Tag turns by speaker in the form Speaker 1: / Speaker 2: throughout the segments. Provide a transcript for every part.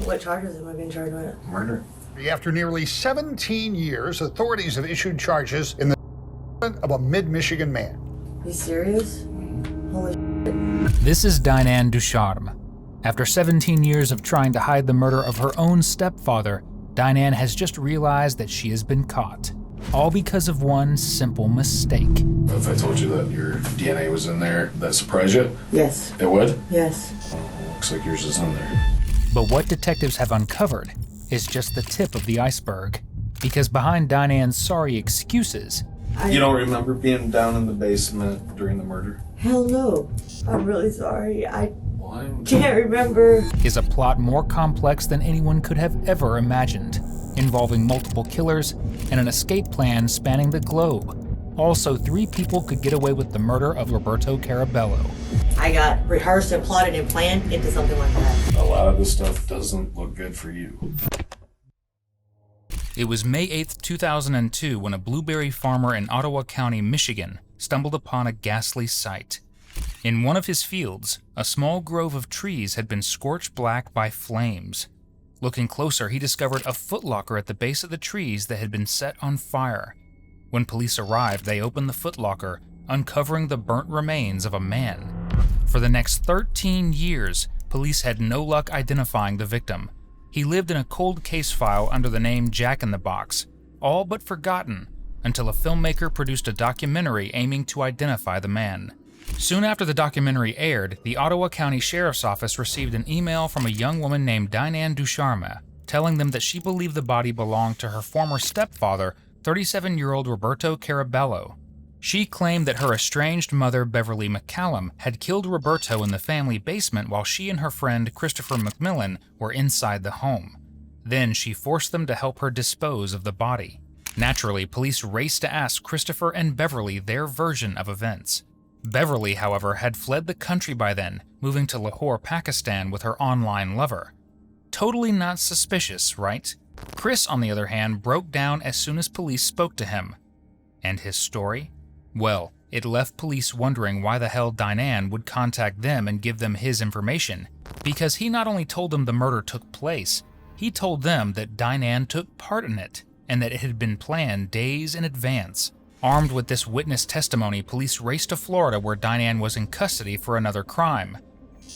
Speaker 1: What charges am I being charged with?
Speaker 2: Murder.
Speaker 3: After nearly 17 years, authorities have issued charges in the of a mid-Michigan man.
Speaker 1: You serious? Holy shit.
Speaker 4: This is Diane Ducharme. After 17 years of trying to hide the murder of her own stepfather, Diane has just realized that she has been caught. All because of one simple mistake.
Speaker 2: If I told you that your DNA was in there, that surprise you?
Speaker 1: Yes.
Speaker 2: It would?
Speaker 1: Yes.
Speaker 2: Looks like yours is in there.
Speaker 4: But what detectives have uncovered is just the tip of the iceberg. Because behind Diane's sorry excuses...
Speaker 2: You don't remember being down in the basement during the murder?
Speaker 1: Hell no. I'm really sorry. I can't remember.
Speaker 4: ...is a plot more complex than anyone could have ever imagined, involving multiple killers and an escape plan spanning the globe. Also, 3 people could get away with the murder of Roberto Carabello.
Speaker 1: I got rehearsed and plotted and planned into something like that.
Speaker 2: A lot of this stuff doesn't look good for you.
Speaker 4: It was May 8th, 2002 when a blueberry farmer in Ottawa County, Michigan stumbled upon a ghastly sight. In one of his fields, a small grove of trees had been scorched black by flames. Looking closer, he discovered a footlocker at the base of the trees that had been set on fire. When police arrived, they opened the footlocker, uncovering the burnt remains of a man. For the next 13 years, police had no luck identifying the victim. He lived in a cold case file under the name Jack in the Box, all but forgotten, until a filmmaker produced a documentary aiming to identify the man. Soon after the documentary aired, the Ottawa County Sheriff's Office received an email from a young woman named Diane Ducharme, telling them that she believed the body belonged to her former stepfather, 37-year-old Roberto Carabello. She claimed that her estranged mother, Beverly McCallum, had killed Roberto in the family basement while she and her friend, Christopher McMillan, were inside the home. Then she forced them to help her dispose of the body. Naturally, police raced to ask Christopher and Beverly their version of events. Beverly, however, had fled the country by then, moving to Lahore, Pakistan with her online lover. Totally not suspicious, right? Chris, on the other hand, broke down as soon as police spoke to him. And his story? Well, it left police wondering why the hell Diane would contact them and give them his information, because he not only told them the murder took place, he told them that Diane took part in it, and that it had been planned days in advance. Armed with this witness testimony, police raced to Florida where Diane was in custody for another crime.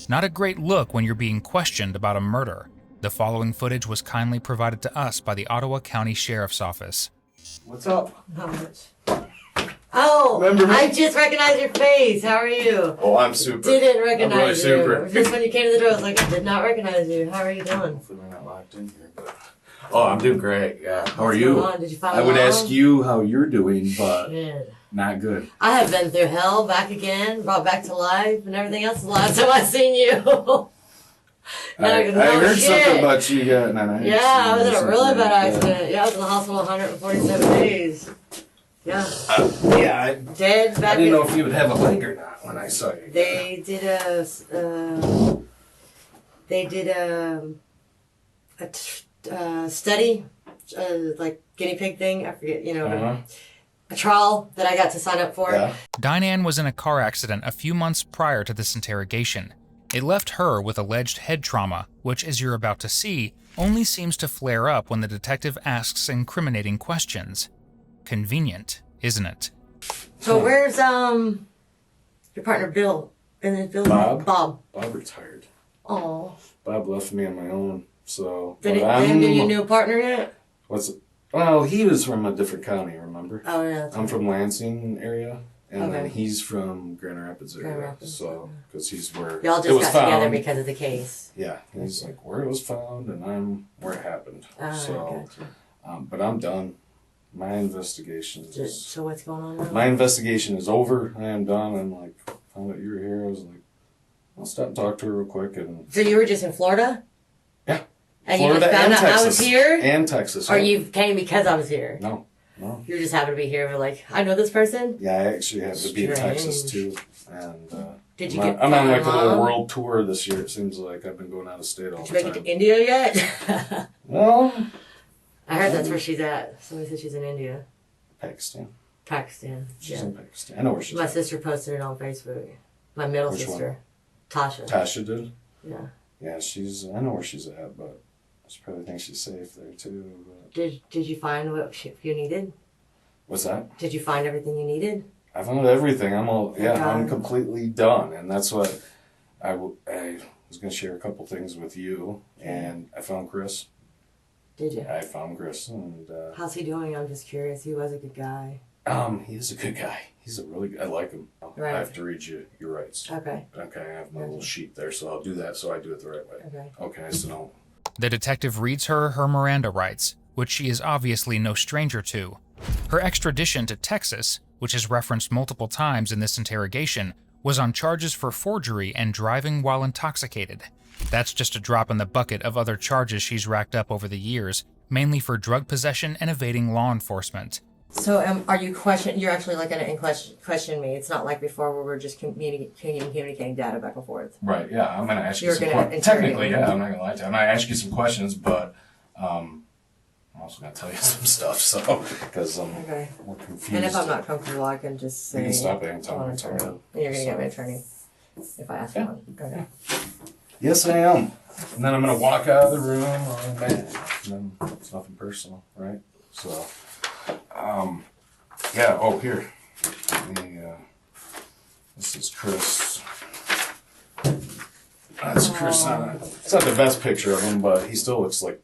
Speaker 4: Not a great look when you're being questioned about a murder. The following footage was kindly provided to us by the Ottawa County Sheriff's Office.
Speaker 2: What's up?
Speaker 1: How much? Oh,
Speaker 2: remember me?
Speaker 1: I just recognized your face. How are you?
Speaker 2: Oh, I'm super.
Speaker 1: Didn't recognize
Speaker 2: I'm really
Speaker 1: you.
Speaker 2: super.
Speaker 1: Just when you came to the door, I was like, I did not recognize you. How are you doing?
Speaker 2: Hopefully we're not locked in here, but... Oh, I'm doing great, yeah. How are
Speaker 1: What's
Speaker 2: you?
Speaker 1: going on? Did you follow
Speaker 2: I would
Speaker 1: along?
Speaker 2: ask you how you're doing, but
Speaker 1: Shit.
Speaker 2: not good.
Speaker 1: I have been through hell, back again, brought back to life, and everything else. The last time I seen you.
Speaker 2: I heard something about you.
Speaker 1: Yeah, I was in a really bad accident. Yeah, I was in the hospital 147 days. Yeah.
Speaker 2: Yeah,
Speaker 1: Dead back
Speaker 2: I didn't know if you would have a leg or not when I saw you.
Speaker 1: They did a study, like guinea pig thing. I forget, a trial that I got to sign up for.
Speaker 2: Yeah.
Speaker 4: Diane was in a car accident a few months prior to this interrogation. It left her with alleged head trauma, which, as you're about to see, only seems to flare up when the detective asks incriminating questions. Convenient, isn't it?
Speaker 1: So where's your partner Bill? And then Bill
Speaker 2: Bob?
Speaker 1: Bob
Speaker 2: retired.
Speaker 1: Oh.
Speaker 2: Bob left me on my own, so...
Speaker 1: Did you new partner yet?
Speaker 2: Well, he was from a different county, remember?
Speaker 1: Oh, yeah.
Speaker 2: I'm from Lansing area, and then
Speaker 1: Okay.
Speaker 2: he's from Grand Rapids area.
Speaker 1: Grand Rapids,
Speaker 2: So, because he's where
Speaker 1: Y'all
Speaker 2: it
Speaker 1: just
Speaker 2: was
Speaker 1: got
Speaker 2: found.
Speaker 1: together because of the case.
Speaker 2: Yeah, he's like where it was found, and I'm where it happened. So,
Speaker 1: Gotcha.
Speaker 2: but I'm done. My investigation is...
Speaker 1: So what's going on now?
Speaker 2: My investigation is over. I am done. I'm like, found out you were here. I was like, I'll stop and talk to her real quick. And
Speaker 1: So you were just in Florida?
Speaker 2: yeah.
Speaker 1: And
Speaker 2: Florida
Speaker 1: you just found
Speaker 2: and
Speaker 1: out
Speaker 2: Texas.
Speaker 1: I was here?
Speaker 2: And Texas.
Speaker 1: Or
Speaker 2: yeah.
Speaker 1: you came because I was here?
Speaker 2: No.
Speaker 1: You just happened to be here. We're like, I know this person?
Speaker 2: Yeah, I actually have to be in
Speaker 1: Strange.
Speaker 2: Texas too. And
Speaker 1: Did you
Speaker 2: I'm on like a little
Speaker 1: along?
Speaker 2: world tour this year. It seems like I've been going out of state all
Speaker 1: Did you
Speaker 2: the
Speaker 1: make
Speaker 2: time.
Speaker 1: it to India yet?
Speaker 2: Well,
Speaker 1: I heard that's where she's at. Somebody said she's in India.
Speaker 2: Pakistan.
Speaker 1: Pakistan.
Speaker 2: She's
Speaker 1: Yeah.
Speaker 2: in Pakistan. I know where she's
Speaker 1: My
Speaker 2: at.
Speaker 1: sister posted it on Facebook. My middle
Speaker 2: Which
Speaker 1: sister. Tasha.
Speaker 2: Tasha did?
Speaker 1: Yeah.
Speaker 2: Yeah, I know where she's at, but She probably thinks she's safe there too. But...
Speaker 1: Did you find what you needed?
Speaker 2: What's that?
Speaker 1: Did you find everything you needed?
Speaker 2: I found everything. I'm
Speaker 1: God.
Speaker 2: completely done. And that's what I was going to share a couple things with you. And I found Chris.
Speaker 1: Did you?
Speaker 2: I found Chris. And
Speaker 1: how's he doing? I'm just curious. He was a good guy.
Speaker 2: he is a good guy. He's a really good, I like him.
Speaker 1: Right.
Speaker 2: I have to read you your rights.
Speaker 1: Okay.
Speaker 2: Okay, I have my little sheet there, so I'll do that so I do it the right way.
Speaker 1: Okay.
Speaker 2: Okay, so
Speaker 4: The detective reads her Miranda rights, which she is obviously no stranger to. Her extradition to Texas, which is referenced multiple times in this interrogation, was on charges for forgery and driving while intoxicated. That's just a drop in the bucket of other charges she's racked up over the years, mainly for drug possession and evading law enforcement.
Speaker 1: So are you you're actually like going to question me. It's not like before where we're just communicating data back and forth.
Speaker 2: right, yeah, I'm going to ask you
Speaker 1: You're
Speaker 2: some
Speaker 1: gonna
Speaker 2: questions.
Speaker 1: interrogate
Speaker 2: Technically,
Speaker 1: me.
Speaker 2: yeah, I'm not going to lie to you. I'm going to ask you some questions, but I'm also going to tell you some stuff, so, because I'm
Speaker 1: Okay.
Speaker 2: more confused.
Speaker 1: And if I'm not comfortable, I can just say...
Speaker 2: You can stop it anytime.
Speaker 1: I want an attorney. And you're going to get me an attorney if I ask for one. Okay.
Speaker 2: Yes, I am. And then I'm going to walk out of the room on mad. And then it's nothing personal, right? So, yeah, oh, here. This is Chris. That's Chris. It's not the best picture of him, but he still looks like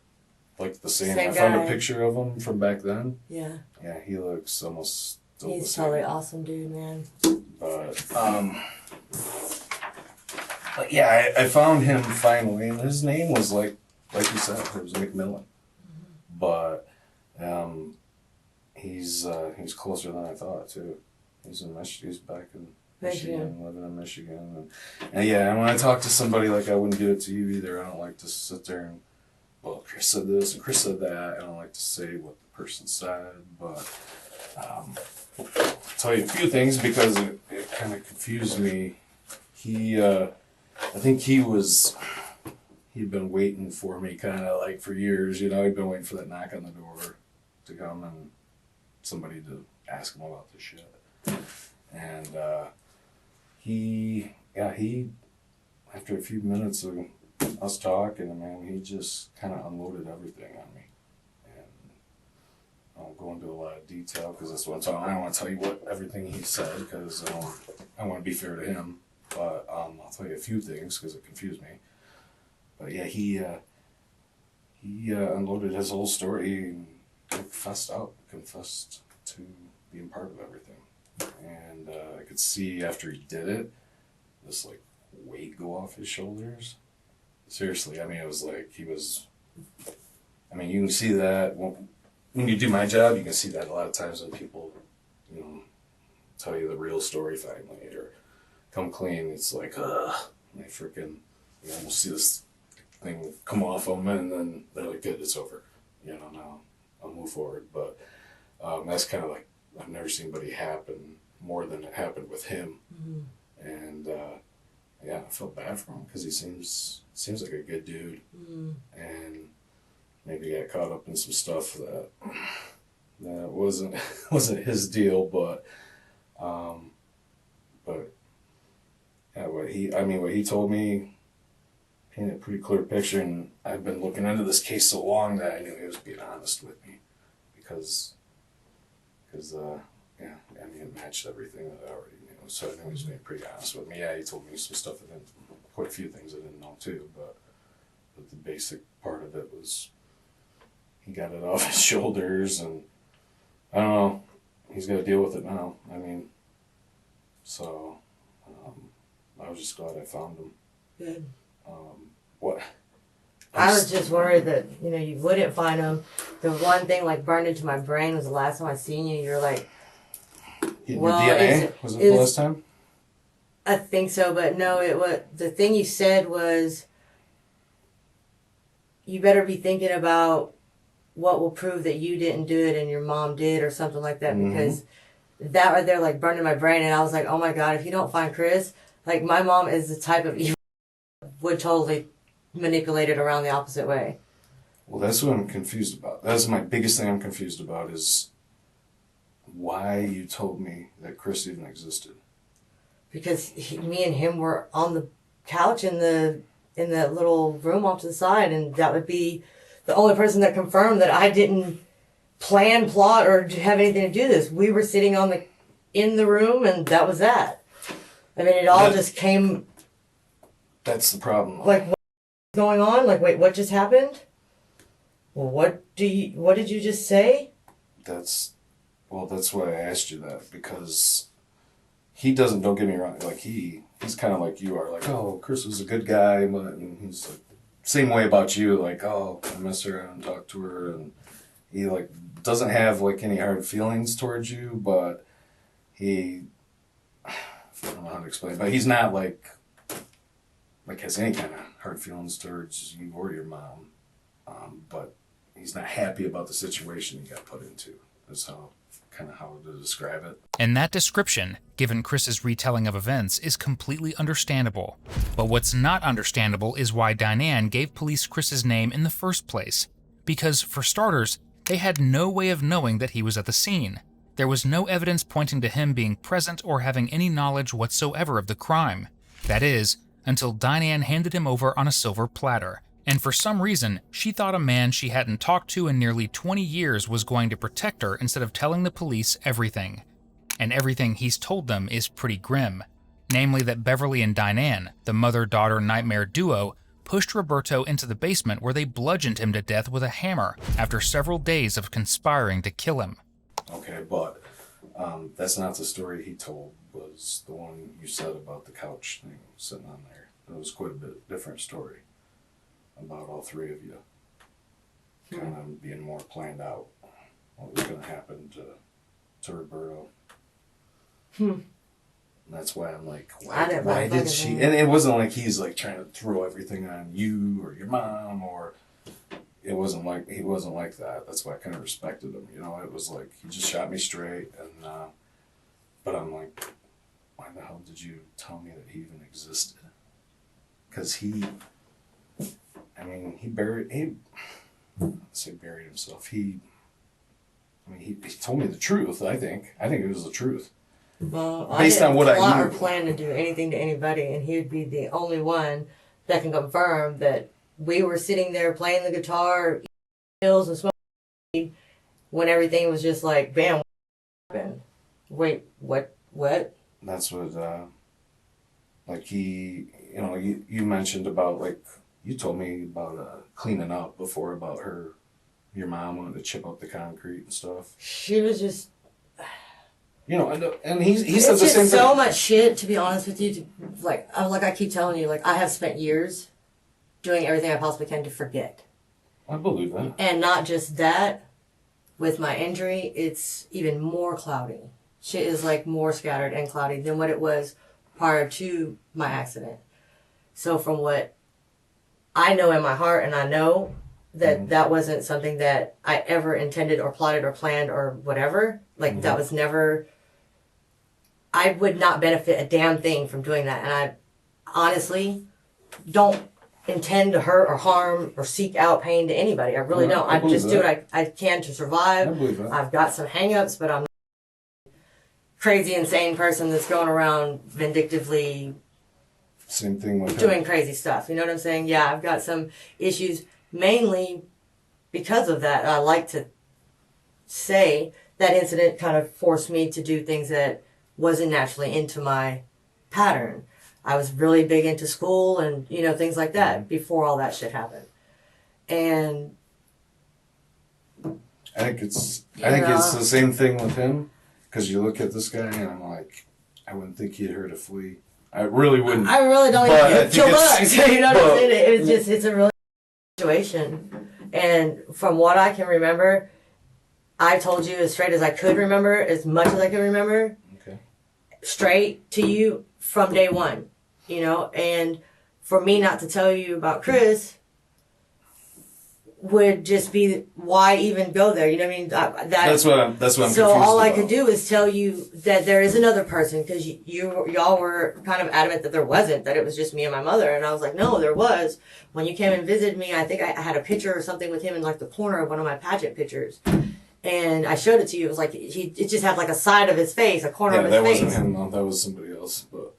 Speaker 2: the same.
Speaker 1: Same
Speaker 2: I found
Speaker 1: guy.
Speaker 2: a picture of him from back then.
Speaker 1: Yeah.
Speaker 2: Yeah, he looks almost still the
Speaker 1: He's
Speaker 2: same.
Speaker 1: totally awesome dude, man.
Speaker 2: But yeah, I found him finally, and his name was like you said, it was McMillan. But he's closer than I thought too. He's in He's back in Michigan, living in Michigan, and yeah. And when I talk to somebody, like I wouldn't do it to you either. I don't like to sit there and, well, Chris said this and Chris said that. I don't like to say what the person said, but I'll tell you a few things because it kind of confused me. I think he'd been waiting for me kind of like for years, you know, he'd been waiting for that knock on the door to come and somebody to ask him about this shit. And he, after a few minutes of us talking, man, he just kind of unloaded everything on me. And I won't go into a lot of detail because that's what I'm talking. I don't want to tell you everything he said because I want to be fair to him. But I'll tell you a few things because it confused me. But yeah, he unloaded his whole story and confessed to being part of everything. And I could see after he did it, this like weight go off his shoulders. Seriously, I mean, it was like you can see that when you do my job, you can see that a lot of times when people, you know, tell you the real story finally or come clean. It's like, they freaking, you almost see this thing come off them and then they're like, good, it's over. You know, now I'll move forward. But that's kind of like, I've never seen anybody happen more than it happened with him. Mm-hmm. And yeah, I felt bad for him because he seems like a good dude. Mm-hmm. And maybe got caught up in some stuff that wasn't his deal, but yeah, what he told me painted a pretty clear picture, and I've been looking into this case so long that I knew he was being honest with me because yeah, I mean, it matched everything that I already knew, so I knew he was being pretty honest with me. Yeah, he told me some stuff quite a few things I didn't know too, but the basic part of it was he got it off his shoulders, and I don't know, he's got to deal with it now. I mean, so I was just glad I found him.
Speaker 1: Good.
Speaker 2: What?
Speaker 1: I was just worried that, you know, you wouldn't find him. The one thing like burned into my brain was the last time I seen you, you're like,
Speaker 2: well, DNA? Was it the last time?
Speaker 1: I think so, but no, the thing you said was, you better be thinking about what will prove that you didn't do it and your mom did or something like that, mm-hmm. because that right there like burned in my brain, and I was like, oh my God, if you don't find Chris, like my mom is the type of evil would totally manipulate it around the opposite way.
Speaker 2: Well, that's what I'm confused about. That's my biggest thing I'm confused about is why you told me that Chris even existed.
Speaker 1: Because me and him were on the couch in the little room off to the side, and that would be the only person that confirmed that I didn't plan, plot, or have anything to do this. We were sitting in the room, and that was that. I mean, it all just came.
Speaker 2: That's the problem.
Speaker 1: Like, what's going on? Like, wait, what just happened? Well, what did you just say?
Speaker 2: That's why I asked you that, because he doesn't, don't get me wrong, like he's kind of like you are, like, oh, Chris was a good guy, but and he's like, same way about you, like, oh, I miss her, I haven't talked to her, and he like doesn't have like any hard feelings towards you, but I don't know how to explain, but he's not like has any kind of hard feelings towards you or your mom, but he's not happy about the situation he got put into. That's how to describe it.
Speaker 4: And that description, given Chris's retelling of events, is completely understandable. But what's not understandable is why Diane gave police Chris's name in the first place. Because, for starters, they had no way of knowing that he was at the scene. There was no evidence pointing to him being present or having any knowledge whatsoever of the crime. That is, until Diane handed him over on a silver platter. And for some reason, she thought a man she hadn't talked to in nearly 20 years was going to protect her instead of telling the police everything. And everything he's told them is pretty grim. Namely that Beverly and Diane, the mother-daughter nightmare duo, pushed Roberto into the basement where they bludgeoned him to death with a hammer after several days of conspiring to kill him.
Speaker 2: Okay, but that's not the story he told, was the one you said about the couch thing sitting on there. It was quite a bit different story about all three of you kind of being more planned out what was going to happen to Roberto. And that's why I'm like, why did she? And it wasn't like he's like trying to throw everything on you or your mom, or he wasn't like that. That's why I kind of respected him. You know, it was like he just shot me straight, and but I'm like, why the hell did you tell me that he even existed? Because he buried himself. He told me the truth. I think it was the truth.
Speaker 1: Well,
Speaker 2: based on what I knew.
Speaker 1: I didn't plot or plan to do anything to anybody, and he would be the only one that can confirm that we were sitting there playing the guitar, eating pills and smoking when everything was just like, bam, what happened? Wait, what?
Speaker 2: That's what, like you mentioned about, like, you told me about cleaning up before, about your mom wanted to chip up the concrete and stuff.
Speaker 1: She was just...
Speaker 2: You know, and he said the same thing.
Speaker 1: So much shit, to be honest with you. Like I keep telling you, like, I have spent years doing everything I possibly can to forget.
Speaker 2: I believe that.
Speaker 1: And not just that, with my injury, it's even more cloudy. Shit is like more scattered and cloudy than what it was prior to my accident. So from what I know in my heart, and I know that that wasn't something that I ever intended or plotted or planned or whatever. Like, that was never... I would not benefit a damn thing from doing that. And I honestly don't intend to hurt or harm or seek out pain to anybody. I really don't. I just do what I can to survive.
Speaker 2: I believe that.
Speaker 1: I've got some hang-ups, but I'm not a crazy, insane person that's going around vindictively...
Speaker 2: Same thing with
Speaker 1: doing crazy stuff. You know what I'm saying? Yeah, I've got some issues, mainly because of that. I like to say that incident kind of forced me to do things that wasn't naturally into my pattern. I was really big into school and, things like that before all that shit happened. And
Speaker 2: I think it's the same thing with him, because you look at this guy and I'm like, I wouldn't think he'd hurt a flea. I really wouldn't.
Speaker 1: I really don't even kill bugs. You know what I'm saying? It's a really situation. And from what I can remember, I told you as straight as I could remember, as much as I could remember, straight to you from day one, and for me not to tell you about Chris would just be, why even go there? You know what I mean? That's what I'm
Speaker 2: so
Speaker 1: all
Speaker 2: about.
Speaker 1: I could do is tell you that there is another person, because y'all were kind of adamant that there wasn't, that it was just me and my mother. And I was like, no, there was. When you came and visited me, I think I had a picture or something with him in like the corner of one of my pageant pictures. And I showed it to you. It was like, it just had like a side of his face, a corner of his face.
Speaker 2: Yeah, that wasn't him, no. That was somebody else. But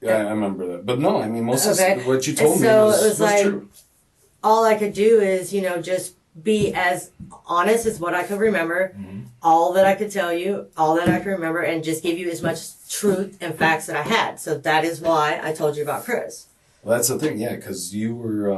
Speaker 2: yeah, I remember that. But no, I mean, most of what you told me was
Speaker 1: like,
Speaker 2: true.
Speaker 1: All I could do is, just be as honest as what I could remember, all that I could tell you, all that I could remember, and just give you as much truth and facts that I had. So that is why I told you about Chris.
Speaker 2: Well, that's the thing, yeah, because you were,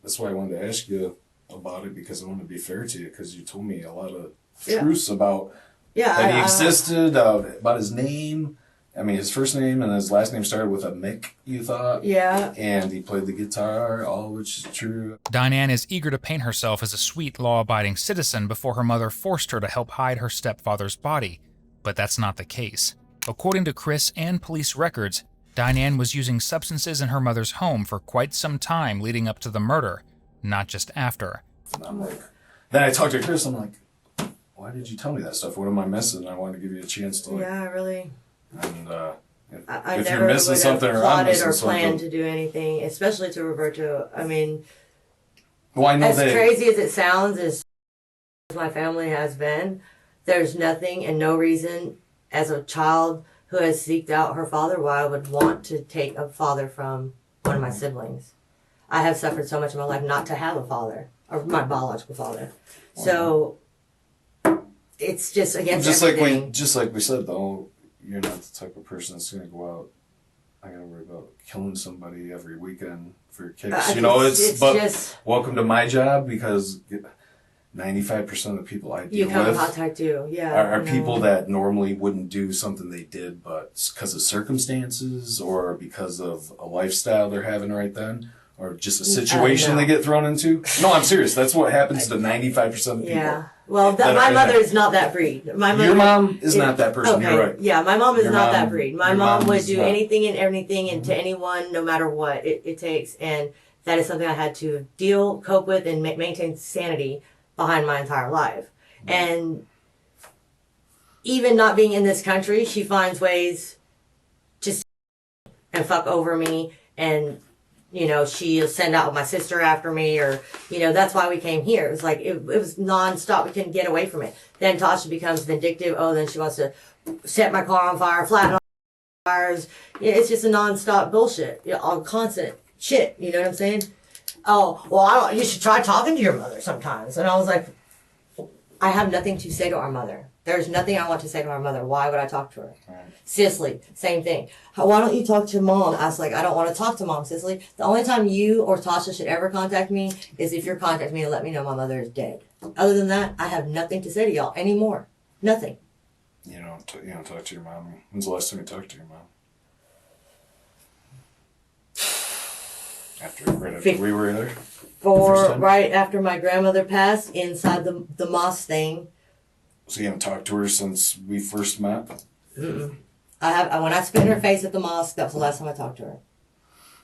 Speaker 2: that's why I wanted to ask you about it, because I wanted to be fair to you, because you told me a lot of truths about that he existed, about his name. I mean, his first name and his last name started with a Mick, you thought?
Speaker 1: Yeah.
Speaker 2: And he played the guitar, all which is true.
Speaker 4: Diane is eager to paint herself as a sweet, law-abiding citizen before her mother forced her to help hide her stepfather's body, but that's not the case. According to Chris and police records, Diane was using substances in her mother's home for quite some time leading up to the murder, not just after.
Speaker 2: And I'm like, then I talked to Chris, I'm like, why did you tell me that stuff? What am I missing? I wanted to give you a chance to,
Speaker 1: Yeah, really.
Speaker 2: And
Speaker 1: I
Speaker 2: if
Speaker 1: never
Speaker 2: you're missing
Speaker 1: would
Speaker 2: something
Speaker 1: have
Speaker 2: or I'm
Speaker 1: plotted
Speaker 2: missing
Speaker 1: or
Speaker 2: something.
Speaker 1: planned to do anything, especially to Roberto. I mean,
Speaker 2: Well, I know
Speaker 1: as
Speaker 2: that.
Speaker 1: crazy as it sounds, as my family has been, there's nothing and no reason as a child who has seeked out her father why I would want to take a father from one of my siblings. I have suffered so much in my life not to have a father, or my biological father. So it's just against everything.
Speaker 2: Just like we said though, you're not the type of person that's gonna go out. I gotta worry about killing somebody every weekend for kicks.
Speaker 1: Just
Speaker 2: welcome to my job, because 95% of the people I deal
Speaker 1: you come in
Speaker 2: with
Speaker 1: contact too, yeah,
Speaker 2: are people that normally wouldn't do something they did, but because of circumstances or because of a lifestyle they're having right then, or just a situation they get thrown into. No, I'm serious. That's what happens to 95% of people.
Speaker 1: Yeah. Well, my mother is not that breed.
Speaker 2: Your mom is not that person.
Speaker 1: Okay.
Speaker 2: You're right.
Speaker 1: Yeah, my mom is not that breed. My
Speaker 2: your
Speaker 1: mom would
Speaker 2: is
Speaker 1: do
Speaker 2: not.
Speaker 1: anything and everything and to anyone, no matter what it takes. And that is something I had to cope with, and maintain sanity behind my entire life. And even not being in this country, she finds ways to and fuck over me, and she'll send out my sister after me, or, that's why we came here. It was like, it was nonstop. We couldn't get away from it. Then Tasha becomes vindictive. Oh, then she wants to set my car on fire, flatten all the fires. It's just a nonstop bullshit. All constant shit. You know what I'm saying? Oh, well, you should try talking to your mother sometimes. And I was like, I have nothing to say to our mother. There's nothing I want to say to our mother. Why would I talk to her? Right. Cicely, same thing. Why don't you talk to mom? I was like, I don't want to talk to mom, Cicely. The only time you or Tasha should ever contact me is if you're contacting me to let me know my mother is dead. Other than that, I have nothing to say to y'all anymore. Nothing.
Speaker 2: You don't talk to your mom. When's the last time you talked to your mom? Right after we were there?
Speaker 1: Right after my grandmother passed, inside the mosque thing.
Speaker 2: So you haven't talked to her since we first met?
Speaker 1: Mm-mm. When I spit in her face at the mosque, that was the last time I talked to her.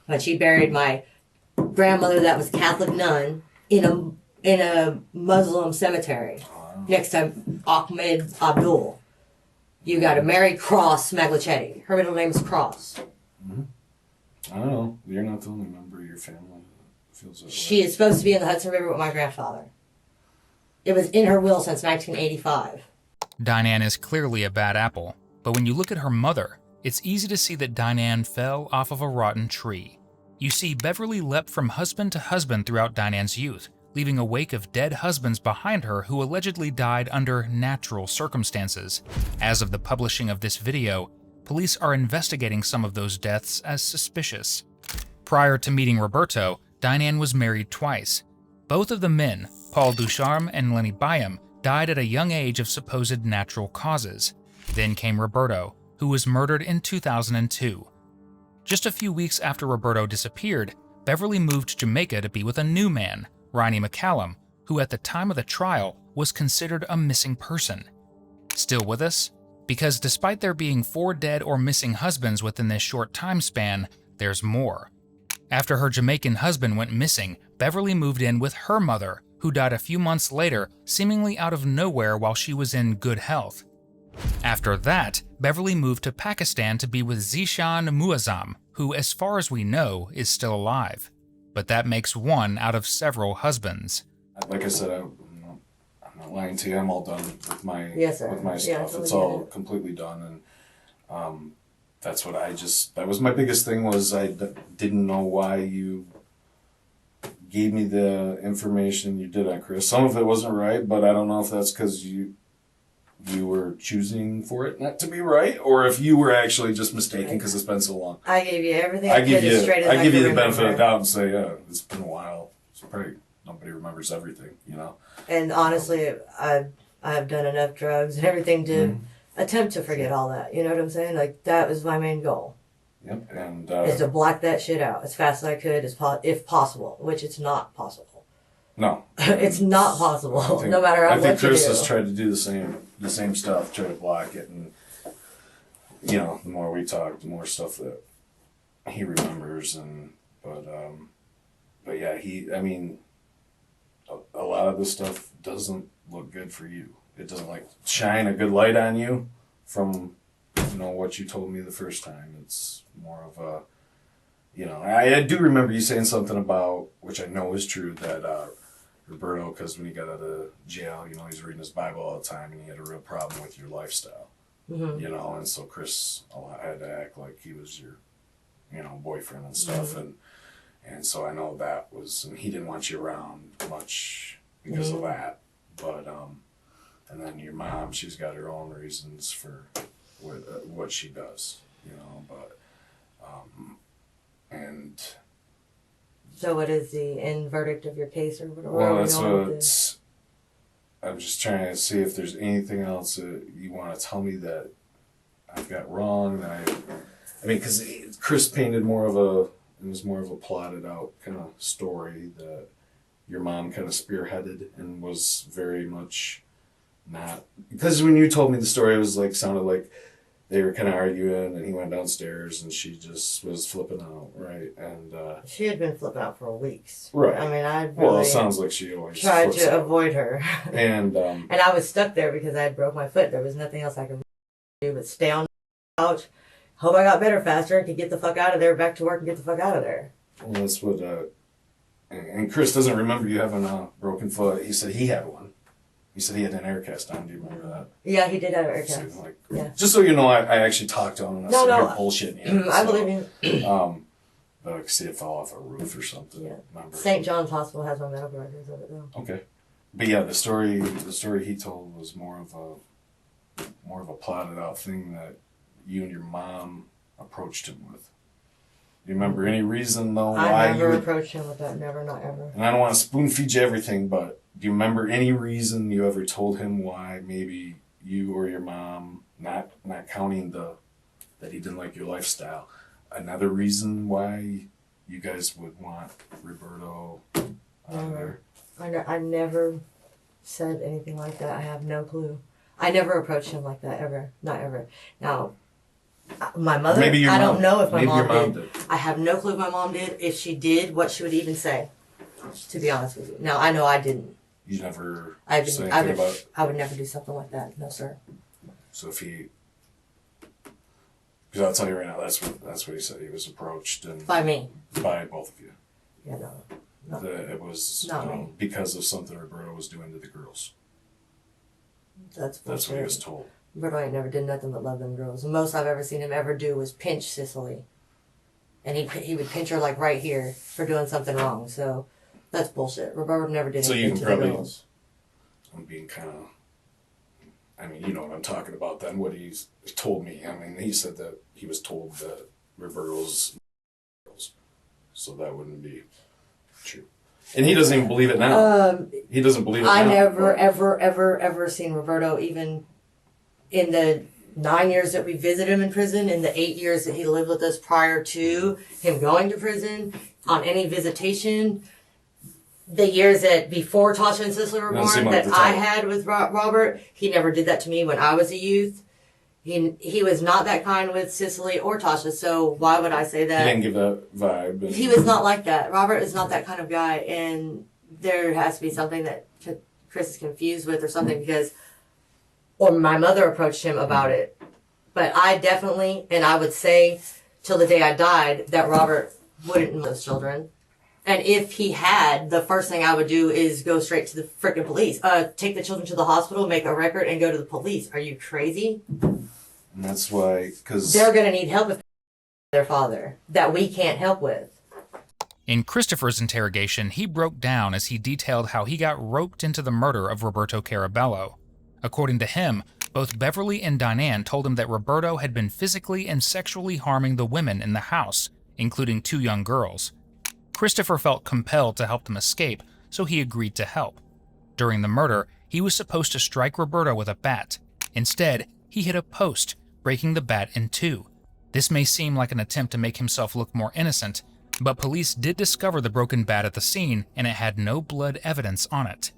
Speaker 1: When she buried my grandmother that was Catholic nun in a Muslim cemetery next to Ahmed Abdul. You got a Mary Cross Maglicetti. Her middle name is Cross.
Speaker 2: Mm-hmm. I don't know. You're not the only member of your family that feels that way.
Speaker 1: She is supposed to be in the Hudson River with my grandfather. It was in her will since 1985.
Speaker 4: Diane is clearly a bad apple, but when you look at her mother, it's easy to see that Diane fell off of a rotten tree. You see, Beverly leapt from husband to husband throughout Diane's youth, leaving a wake of dead husbands behind her who allegedly died under natural circumstances. As of the publishing of this video, police are investigating some of those deaths as suspicious. Prior to meeting Roberto, Diane was married twice. Both of the men, Paul Ducharme and Lenny Byam, died at a young age of supposed natural causes. Then came Roberto, who was murdered in 2002. Just a few weeks after Roberto disappeared, Beverly moved to Jamaica to be with a new man, Ronnie McCallum, who at the time of the trial was considered a missing person. Still with us? Because despite there being 4 dead or missing husbands within this short time span, there's more. After her Jamaican husband went missing, Beverly moved in with her mother, who died a few months later, seemingly out of nowhere while she was in good health. After that, Beverly moved to Pakistan to be with Zishan Muazzam, who, as far as we know, is still alive. But that makes one out of several husbands.
Speaker 2: Like I said, I'm not lying to you. I'm all done with my with my stuff.
Speaker 1: Yeah,
Speaker 2: it's all completely done, and that's what that was my biggest thing, was I didn't know why you gave me the information you did on Chris. Some of it wasn't right, but I don't know if that's because you were choosing for it not to be right, or if you were actually just mistaken because it's been so long.
Speaker 1: I gave you everything.
Speaker 2: I give you the benefit of
Speaker 1: remember.
Speaker 2: the doubt and say, yeah, it's been a while. It's probably nobody remembers everything, you know.
Speaker 1: And honestly, I've done enough drugs and everything to attempt to forget all that. You know what I'm saying? Like, that was my main goal.
Speaker 2: Yep, and
Speaker 1: is to black that shit out as fast as I could, if possible, which it's not possible.
Speaker 2: no,
Speaker 1: It's not possible, no matter how much you do.
Speaker 2: I think Chris has tried to do the same stuff, try to block it, and you know, the more we talk, the more stuff that he remembers, and but yeah, I mean, a lot of this stuff doesn't look good for you. It doesn't like shine a good light on you from, you know, what you told me the first time. It's more of a, you know, I do remember you saying something about, which I know is true, that Roberto, because when he got out of jail, you know, he's reading his Bible all the time, and he had a real problem with your lifestyle, you know, and so Chris had to act like he was your, you know, boyfriend and stuff, and so I know that was, and he didn't want you around much because of that, but and then your mom, she's got her own reasons for what she does, you know, but and
Speaker 1: So what is the end verdict of your case, or whatever?
Speaker 2: well, that's what I'm just trying to see if there's anything else that you want to tell me that I've got wrong. That I mean, because Chris painted it was more of a plotted out kind of story that your mom kind of spearheaded and was very much not, because when you told me the story, it was like, sounded like they were kind of arguing, and he went downstairs, and she just was flipping out, right? And
Speaker 1: she had been flipping out for weeks,
Speaker 2: right?
Speaker 1: I mean, I
Speaker 2: well,
Speaker 1: really
Speaker 2: it sounds like she always
Speaker 1: tried
Speaker 2: flips
Speaker 1: to
Speaker 2: out.
Speaker 1: avoid her,
Speaker 2: And
Speaker 1: and I was stuck there because I had broke my foot. There was nothing else I could do but stay on the couch, hope I got better faster, and could get the fuck out of there, back to work, and get the fuck out of there.
Speaker 2: well, that's what. And Chris doesn't remember you having a broken foot. He said he had one. He said he had an air cast on. Do you remember that?
Speaker 1: Yeah, he did have an air
Speaker 2: So,
Speaker 1: cast.
Speaker 2: like,
Speaker 1: Yeah.
Speaker 2: Just so you know, I actually talked to him. And I
Speaker 1: No,
Speaker 2: said,
Speaker 1: no,
Speaker 2: "You're bullshitting you."
Speaker 1: I
Speaker 2: So,
Speaker 1: believe you.
Speaker 2: But I could see it fall off a roof or something.
Speaker 1: Yeah.
Speaker 2: Remember?
Speaker 1: St. John's Hospital has my medical records of it, though.
Speaker 2: Okay. But yeah, the story he told was more of a plotted out thing that you and your mom approached him with. Do you remember any reason though why
Speaker 1: I never
Speaker 2: you would,
Speaker 1: approached him with that. Never, not ever.
Speaker 2: and I don't want to spoon feed you everything, but do you remember any reason you ever told him why maybe you or your mom, not counting that he didn't like your lifestyle, another reason why you guys would want Roberto out of there?
Speaker 1: I never said anything like that. I have no clue. I never approached him like that, ever. Not ever. Now, my mother,
Speaker 2: Maybe your
Speaker 1: I
Speaker 2: mom.
Speaker 1: don't know if my
Speaker 2: Maybe
Speaker 1: mom,
Speaker 2: your mom
Speaker 1: did.
Speaker 2: did.
Speaker 1: I have no clue if my mom did. If she did, what she would even say, to be honest with you. Now, I know I didn't.
Speaker 2: You never
Speaker 1: I
Speaker 2: say
Speaker 1: would,
Speaker 2: anything about it?
Speaker 1: I would never do something like that. No, sir.
Speaker 2: So if he, because I'll tell you right now, that's what he said. He was approached and
Speaker 1: By me.
Speaker 2: by both of you.
Speaker 1: Yeah, no.
Speaker 2: That it was
Speaker 1: Not me.
Speaker 2: because of something Roberto was doing to the girls.
Speaker 1: That's
Speaker 2: That's what he was
Speaker 1: bullshit.
Speaker 2: told.
Speaker 1: Roberto ain't never did nothing but love them girls. The most I've ever seen him ever do was pinch Cicely. And he would pinch her like right here for doing something wrong. So that's bullshit. Roberto never did
Speaker 2: So you
Speaker 1: anything
Speaker 2: can
Speaker 1: to the
Speaker 2: probably-
Speaker 1: girls.
Speaker 2: I'm being kind of, I mean, you know what I'm talking about then, what he's told me. I mean, he said that he was told that Roberto's girls. So that wouldn't be true. And he doesn't even believe it now. He doesn't believe it
Speaker 1: I
Speaker 2: now.
Speaker 1: never,
Speaker 2: but-
Speaker 1: ever seen Roberto, even in the 9 years that we visited him in prison, in the 8 years that he lived with us prior to him going to prison, on any visitation, the years that before Tasha and Cicely were
Speaker 2: Doesn't seem
Speaker 1: born,
Speaker 2: like
Speaker 1: that
Speaker 2: the
Speaker 1: I
Speaker 2: type.
Speaker 1: had with Robert, he never did that to me when I was a youth. He was not that kind with Cicely or Tasha, so why would I say
Speaker 2: He
Speaker 1: that?
Speaker 2: didn't give that vibe. And
Speaker 1: He was not like that. Robert is not that kind of guy, and there has to be something that Chris is confused with or something, because, or my mother approached him about it. But I definitely, and I would say till the day I died, that Robert wouldn't know those children. And if he had, the first thing I would do is go straight to the freaking police. Take the children to the hospital, make a record, and go to the police. Are you crazy?
Speaker 2: And that's why, because
Speaker 1: They're going to need help with their father that we can't help with.
Speaker 4: In Christopher's interrogation, he broke down as he detailed how he got roped into the murder of Roberto Carabello. According to him, both Beverly and Diane told him that Roberto had been physically and sexually harming the women in the house, including 2 young girls. Christopher felt compelled to help them escape, so he agreed to help. During the murder, he was supposed to strike Roberto with a bat. Instead, he hit a post, breaking the bat in 2. This may seem like an attempt to make himself look more innocent, but police did discover the broken bat at the scene, and it had no blood evidence on it.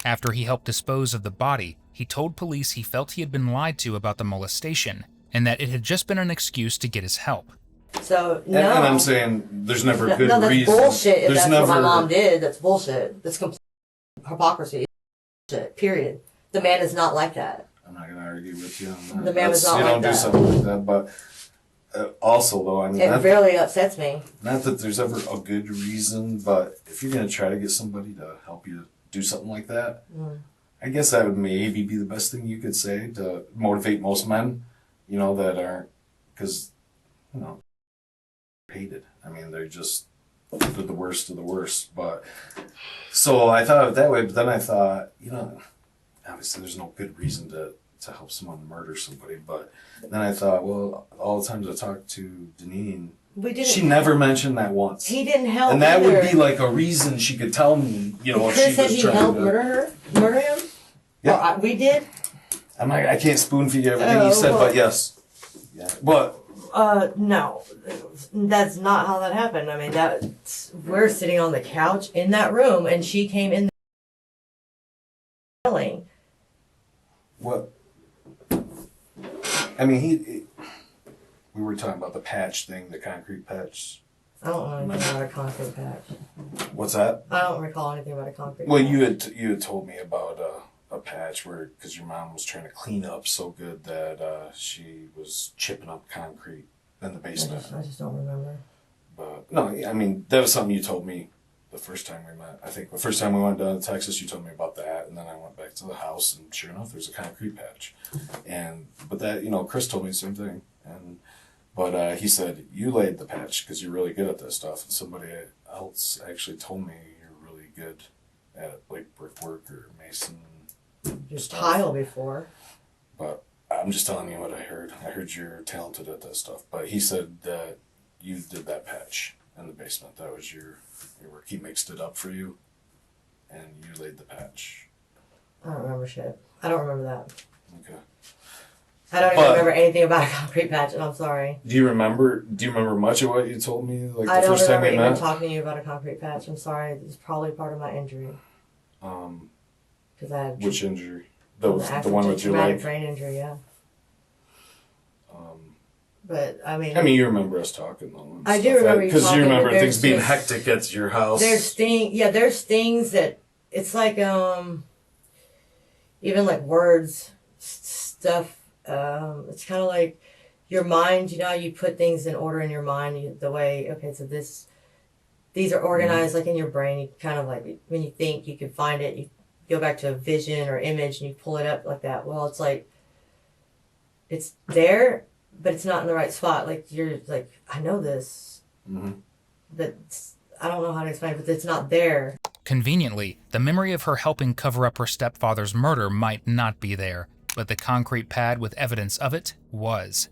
Speaker 4: After he helped dispose of the body, he told police he felt he had been lied to about the molestation, and that it had just been an excuse to get his help.
Speaker 1: So, no.
Speaker 2: And I'm saying there's never a good
Speaker 1: no, that's
Speaker 2: reason.
Speaker 1: bullshit. If
Speaker 2: There's
Speaker 1: that's
Speaker 2: never...
Speaker 1: what my mom did, that's bullshit. That's complete hypocrisy. Shit, period. The man is not like that.
Speaker 2: I'm not going to argue with you on that.
Speaker 1: The man was not
Speaker 2: you
Speaker 1: like
Speaker 2: don't
Speaker 1: that.
Speaker 2: do something like that, but also, though, I mean...
Speaker 1: It really upsets me.
Speaker 2: Not that there's ever a good reason, but if you're going to try to get somebody to help you do something like that, I guess that would maybe be the best thing you could say to motivate most men, you know, that aren't... Because, you know, hated. I mean, they're the worst of the worst. But so I thought of it that way, but then I thought, you know, obviously there's no good reason to help someone murder somebody. But then I thought, well, all the times I talked to Diane, she never mentioned that once.
Speaker 1: He didn't help.
Speaker 2: And that
Speaker 1: either.
Speaker 2: would be like a reason she could tell me, you know, if
Speaker 1: Chris
Speaker 2: she
Speaker 1: said
Speaker 2: was
Speaker 1: he
Speaker 2: trying
Speaker 1: helped
Speaker 2: to
Speaker 1: murder him.
Speaker 2: Yeah,
Speaker 1: we did.
Speaker 2: I can't spoon feed you everything you said, but yes, yeah, but.
Speaker 1: No, that's not how that happened. I mean, we're sitting on the couch in that room, and she came in yelling.
Speaker 2: What? I mean, we were talking about the patch thing, the concrete patch.
Speaker 1: I don't know anything about a concrete patch.
Speaker 2: What's that?
Speaker 1: I don't recall anything about a concrete
Speaker 2: Well,
Speaker 1: patch.
Speaker 2: you had told me about a patch where, because your mom was trying to clean up so good that she was chipping up concrete in the basement.
Speaker 1: I just don't remember.
Speaker 2: But no, I mean, that was something you told me the first time we met. I think the first time we went down to Texas, you told me about that, and then I went back to the house, and sure enough, there's a concrete patch. But that, you know, Chris told me the same thing, but he said you laid the patch because you're really good at this stuff, and somebody else actually told me you're really good at like brickwork or mason.
Speaker 1: Just tile before. But
Speaker 2: I'm just telling you what I heard. I heard you're talented at that stuff. But he said that you did that patch in the basement. That was your work. He mixed it up for you, and you laid the patch.
Speaker 1: I don't remember shit. I don't remember that.
Speaker 2: Okay.
Speaker 1: I don't even remember anything about a concrete patch, and I'm sorry.
Speaker 2: Do you remember much of what you told me like
Speaker 1: the first time we met? I don't remember even talking to you about a concrete patch. I'm sorry. It's probably part of my injury. Because I had
Speaker 2: which injury? The one with your leg?
Speaker 1: Brain injury, yeah. But I mean,
Speaker 2: you remember us talking though.
Speaker 1: I do remember you talking.
Speaker 2: Because you remember things being hectic at your house.
Speaker 1: There's things that it's like even like words, stuff. It's kind of like your mind. You know, you put things in order in your mind. The way so these are organized like in your brain. You kind of like when you think you can find it. You go back to a vision or image and you pull it up like that. Well, it's like it's there, but it's not in the right spot. Like you're like, I know this, but I don't know how to explain it, but it's not there.
Speaker 4: Conveniently, the memory of her helping cover up her stepfather's murder might not be there, but the concrete pad with evidence of it was.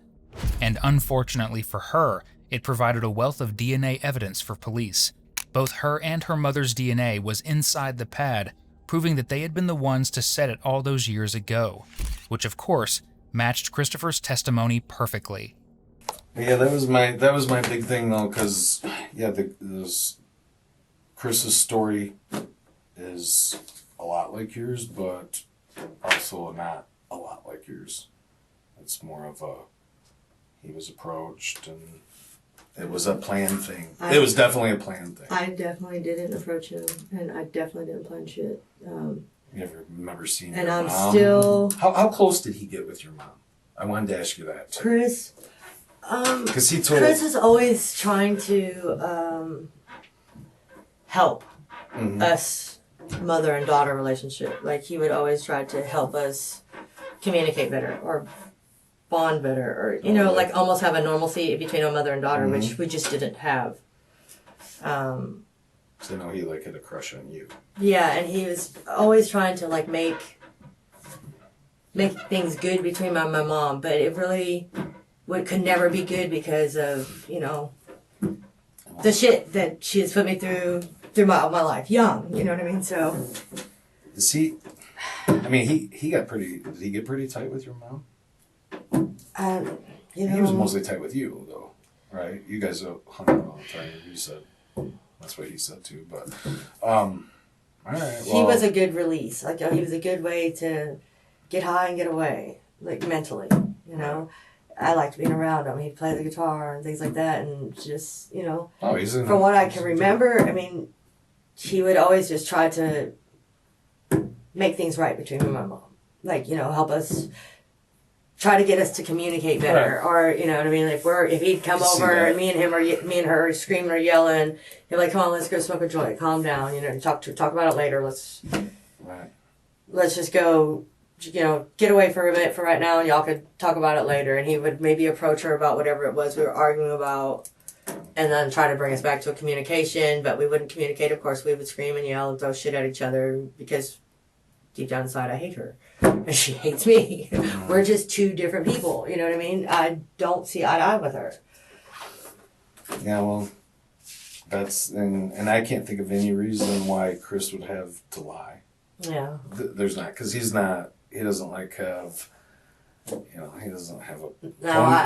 Speaker 4: And unfortunately for her, it provided a wealth of DNA evidence for police. Both her and her mother's DNA was inside the pad, proving that they had been the ones to set it all those years ago, which of course matched Christopher's testimony perfectly.
Speaker 2: Yeah, that was my big thing though, because Chris's story is a lot like yours, but also not a lot like yours. It's more of he was approached and it was a planned thing. It was definitely a planned thing.
Speaker 1: I definitely didn't approach him, and I definitely didn't plan shit.
Speaker 2: You ever remember seeing
Speaker 1: and
Speaker 2: your
Speaker 1: I'm
Speaker 2: mom?
Speaker 1: still...
Speaker 2: How close did he get with your mom? I wanted to ask you that too.
Speaker 1: Chris...
Speaker 2: Because he told...
Speaker 1: Chris is always trying to help us, mother and daughter relationship. Like, he would always try to help us communicate better or bond better or, like almost have a normalcy between a mother and daughter, which we just didn't have.
Speaker 2: So I know he like had a crush on you.
Speaker 1: Yeah, and he was always trying to like make things good between my mom, but it really could never be good because of, you know, the shit that she has put me through my life young, you know what I mean? So
Speaker 2: Is he? I mean, he got pretty. Did he get pretty tight with your mom?
Speaker 1: you know,
Speaker 2: He was mostly tight with you, though, right? You guys hung out all the time. You said that's what he said too. But all right.
Speaker 1: he was a good release. Like he was a good way to get high and get away, like mentally. You know, I liked being around him. He'd play the guitar and things like that, and just, you know, from what I can remember, I mean, he would always just try to make things right between me and my mom. Like, you know, help us, try to get us to communicate better,
Speaker 2: right.
Speaker 1: Or, you know what I mean? Like if he'd come over and me and her are screaming or yelling, he'd be like, "Come on, let's go smoke a joint. Calm down. You know, talk about it later. Let's just go, you know, get away for a minute for right now, and y'all could talk about it later." And he would maybe approach her about whatever it was we were arguing about, and then try to bring us back to a communication. But we wouldn't communicate. Of course, we would scream and yell and throw shit at each other because deep down inside, I hate her. And she hates me. We're just two different people. You know what I mean? I don't see eye to eye with her.
Speaker 2: Yeah, well, that's and I can't think of any reason why Chris would have to lie.
Speaker 1: Yeah.
Speaker 2: There's not, because he doesn't like have, you know, he doesn't have a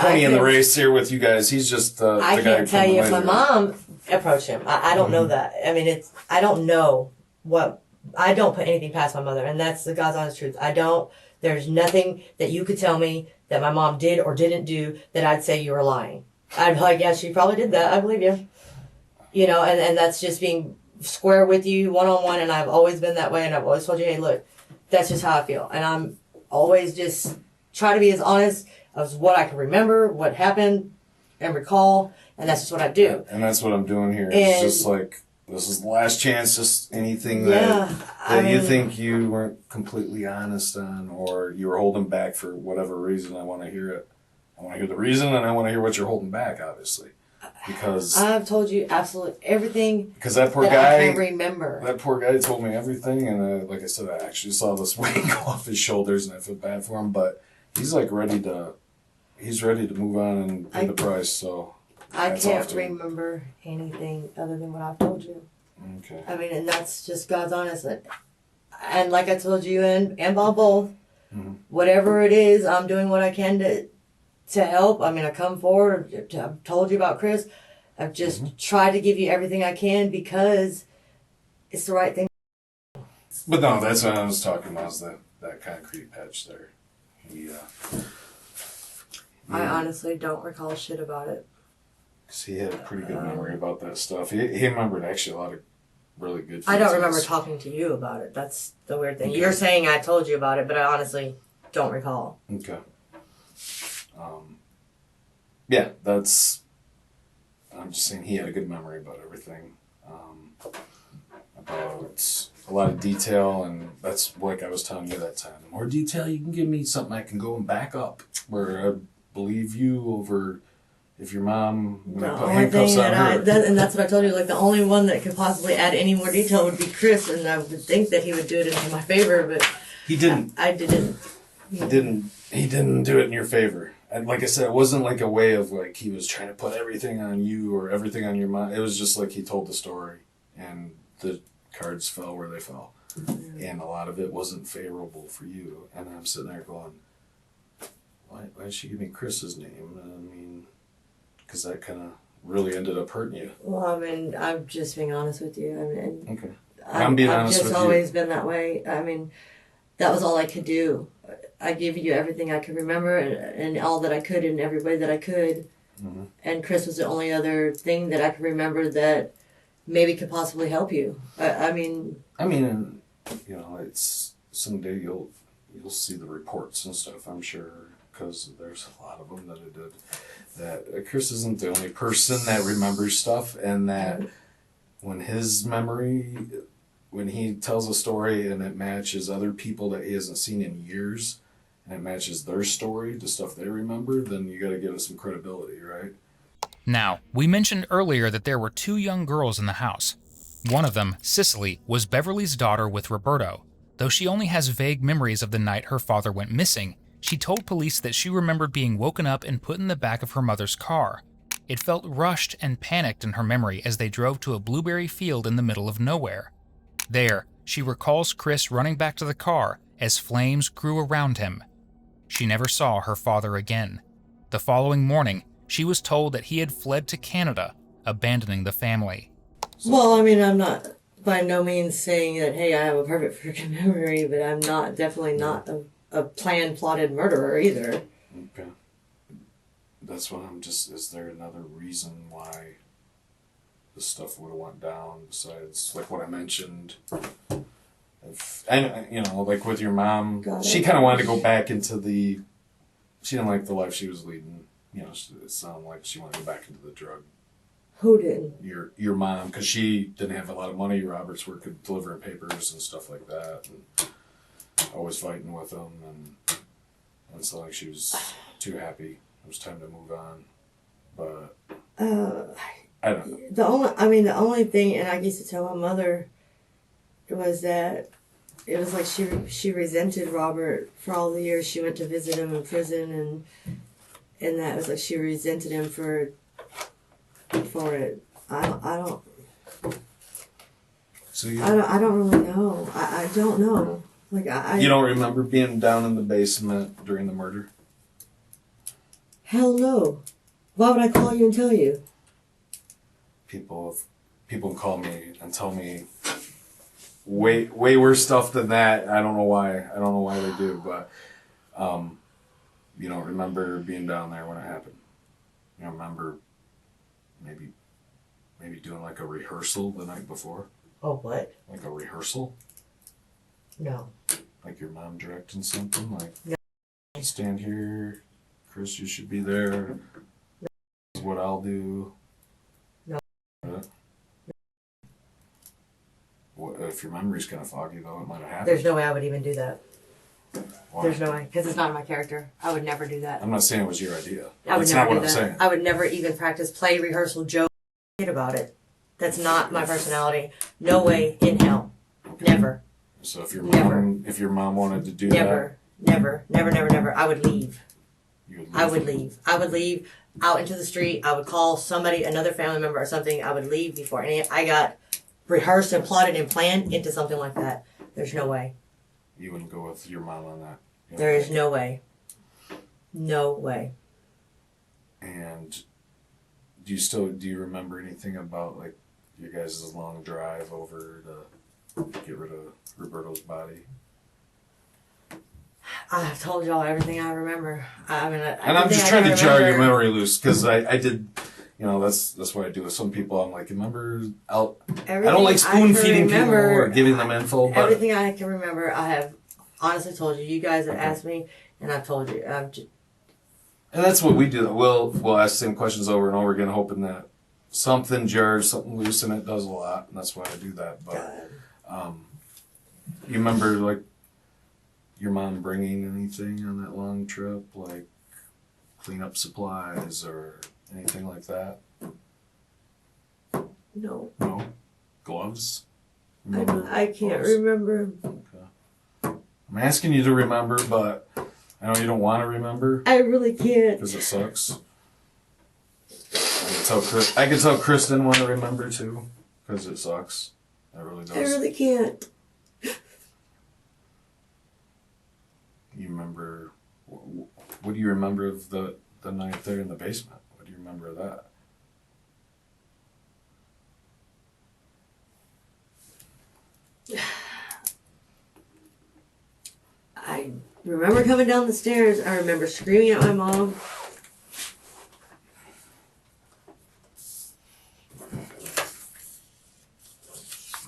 Speaker 2: pony in the race here with you guys. He's just the guy.
Speaker 1: I can't tell you if my mom approached him. I don't know that. I mean, I don't know what. I don't put anything past my mother, and that's the God's honest truth. There's nothing that you could tell me that my mom did or didn't do that I'd say you were lying. I'd be like, yeah, she probably did that. I believe you. You know, and that's just being square with you, one-on-one, and I've always been that way, and I've always told you, hey, look, that's just how I feel. And I'm always just try to be as honest as what I can remember, what happened, and recall, and that's just what I do.
Speaker 2: And that's what I'm doing here. It's just like, this is the last chance, just anything that you think you weren't completely honest on, or you were holding back for whatever reason. I want to hear it. I want to hear the reason, and I want to hear what you're holding back, obviously. Because
Speaker 1: I've told you absolutely everything
Speaker 2: because that poor guy,
Speaker 1: I can remember.
Speaker 2: That poor guy told me everything, and like I said, I actually saw this weight go off his shoulders, and I feel bad for him. But he's like ready to move on and pay the price. So
Speaker 1: I can't remember anything other than what I've told you.
Speaker 2: Okay.
Speaker 1: I mean, and that's just God's honest. And like I told you, and Bob both, whatever it is, I'm doing what I can to help. I mean, I come forward. I've told you about Chris. I've just tried to give you everything I can because it's the right thing.
Speaker 2: But no, that's what I was talking about, is that concrete patch there.
Speaker 1: I honestly don't recall shit about it.
Speaker 2: Because he had a pretty good memory about that stuff. He remembered actually a lot of really good things.
Speaker 1: I don't remember talking to you about it. That's the weird thing. Okay. You're saying I told you about it, but I honestly don't recall.
Speaker 2: Okay. Yeah, I'm just saying he had a good memory about everything. About a lot of detail, and that's like I was telling you that time. The more detail you can give me, something I can go and back up, where I believe you over if your mom put handcuffs on her.
Speaker 1: And that's what I told you, like the only one that could possibly add any more detail would be Chris, and I would think that he would do it in my favor, but
Speaker 2: he didn't.
Speaker 1: I didn't.
Speaker 2: He didn't do it in your favor. And like I said, it wasn't like a way of like he was trying to put everything on you or everything on your mom. It was just like he told the story, and the cards fell where they fell. And a lot of it wasn't favorable for you. And I'm sitting there going, why did she give me Chris's name? I mean, because that kind of really ended up hurting you.
Speaker 1: Well, I mean, I'm just being honest with you. I mean,
Speaker 2: okay. I'm being honest with you.
Speaker 1: I've just always been that way. I mean, that was all I could do. I gave you everything I could remember and all that I could in every way that I could. Mm-hmm. And Chris was the only other thing that I could remember that maybe could possibly help you. I mean,
Speaker 2: you know, it's someday you'll see the reports and stuff, I'm sure, because there's a lot of them that it did. That Chris isn't the only person that remembers stuff, and that when he tells a story and it matches other people that he hasn't seen in years, and it matches their story to stuff they remember, then you got to give it some credibility, right?
Speaker 4: Now, we mentioned earlier that there were 2 young girls in the house. One of them, Cicely, was Beverly's daughter with Roberto. Though she only has vague memories of the night her father went missing, she told police that she remembered being woken up and put in the back of her mother's car. It felt rushed and panicked in her memory as they drove to a blueberry field in the middle of nowhere. There, she recalls Chris running back to the car as flames grew around him. She never saw her father again. The following morning, she was told that he had fled to Canada, abandoning the family.
Speaker 1: Well, I mean, I'm not by no means saying that, hey, I have a perfect freaking memory, but I'm definitely not a planned, plotted murderer either.
Speaker 2: Okay. That's what I'm just, is there another reason why this stuff would have went down besides, like what I mentioned? And, you know, like with your mom, she kind of wanted to go back into she didn't like the life she was leading. You know, it sounded like she wanted to go back into the drug.
Speaker 1: Who did?
Speaker 2: Your mom, because she didn't have a lot of money. Robert's work at delivering papers and stuff like that, and always fighting with them, and so like she was too happy. It was time to move on, but I don't know.
Speaker 1: The only thing, and I used to tell my mother, was that it was like she resented Robert for all the years she went to visit him in prison, and that was like she resented him for it. I don't.
Speaker 2: So
Speaker 1: I don't really know. I don't know. Like
Speaker 2: you don't remember being down in the basement during the murder?
Speaker 1: Hell no. Why would I call you and tell you?
Speaker 2: People call me and tell me way worse stuff than that. I don't know why. I don't know why they do, but you don't remember being down there when it happened. You don't remember maybe doing like a rehearsal the night before?
Speaker 1: Oh, what?
Speaker 2: Like a rehearsal?
Speaker 1: No.
Speaker 2: Like your mom directing something? Like,
Speaker 1: no.
Speaker 2: Stand here, Chris, you should be there. No. This is what I'll do.
Speaker 1: No.
Speaker 2: Well, if your memory's kind of foggy, though, it might have happened.
Speaker 1: There's no way I would even do that.
Speaker 2: Why?
Speaker 1: There's no way, because it's not in my character. I would never do that.
Speaker 2: I'm not saying it was your idea.
Speaker 1: That's
Speaker 2: not what
Speaker 1: I'm
Speaker 2: saying.
Speaker 1: I would never even practice play, rehearsal, joke, about it. That's not my personality. No way in hell. Okay. Never.
Speaker 2: So if your mom wanted to do that,
Speaker 1: never, I would leave.
Speaker 2: You would leave.
Speaker 1: I would leave. I would leave out into the street. I would call somebody, another family member or something. I would leave before I got rehearsed and plotted and planned into something like that. There's no way.
Speaker 2: You wouldn't go with your mom on that.
Speaker 1: There is no way. No way.
Speaker 2: And do you remember anything about like your guys' long drive over to get rid of Roberto's body?
Speaker 1: I've told y'all everything I remember.
Speaker 2: And I'm just trying to jar your memory loose because I did. You know, that's what I do with some people. I'm like, remember, I don't like spoon feeding people or giving them info. But
Speaker 1: everything I can remember, I have honestly told you. You guys have asked me, and I've told you.
Speaker 2: And that's what we do. We'll ask the same questions over and over again, hoping that something jars, something loose, and it does a lot. And that's why I do that. But you remember like your mom bringing anything on that long trip, like cleanup supplies or anything like that?
Speaker 1: No.
Speaker 2: No? Gloves?
Speaker 1: I can't remember.
Speaker 2: Okay. I'm asking you to remember, but I know you don't want to remember.
Speaker 1: I really can't.
Speaker 2: Because it sucks. I can tell Chris didn't want to remember too, because it sucks. It really does.
Speaker 1: I really can't.
Speaker 2: You remember, what do you remember of the night there in the basement? What do you remember of that?
Speaker 1: I remember coming down the stairs. I remember screaming at my mom.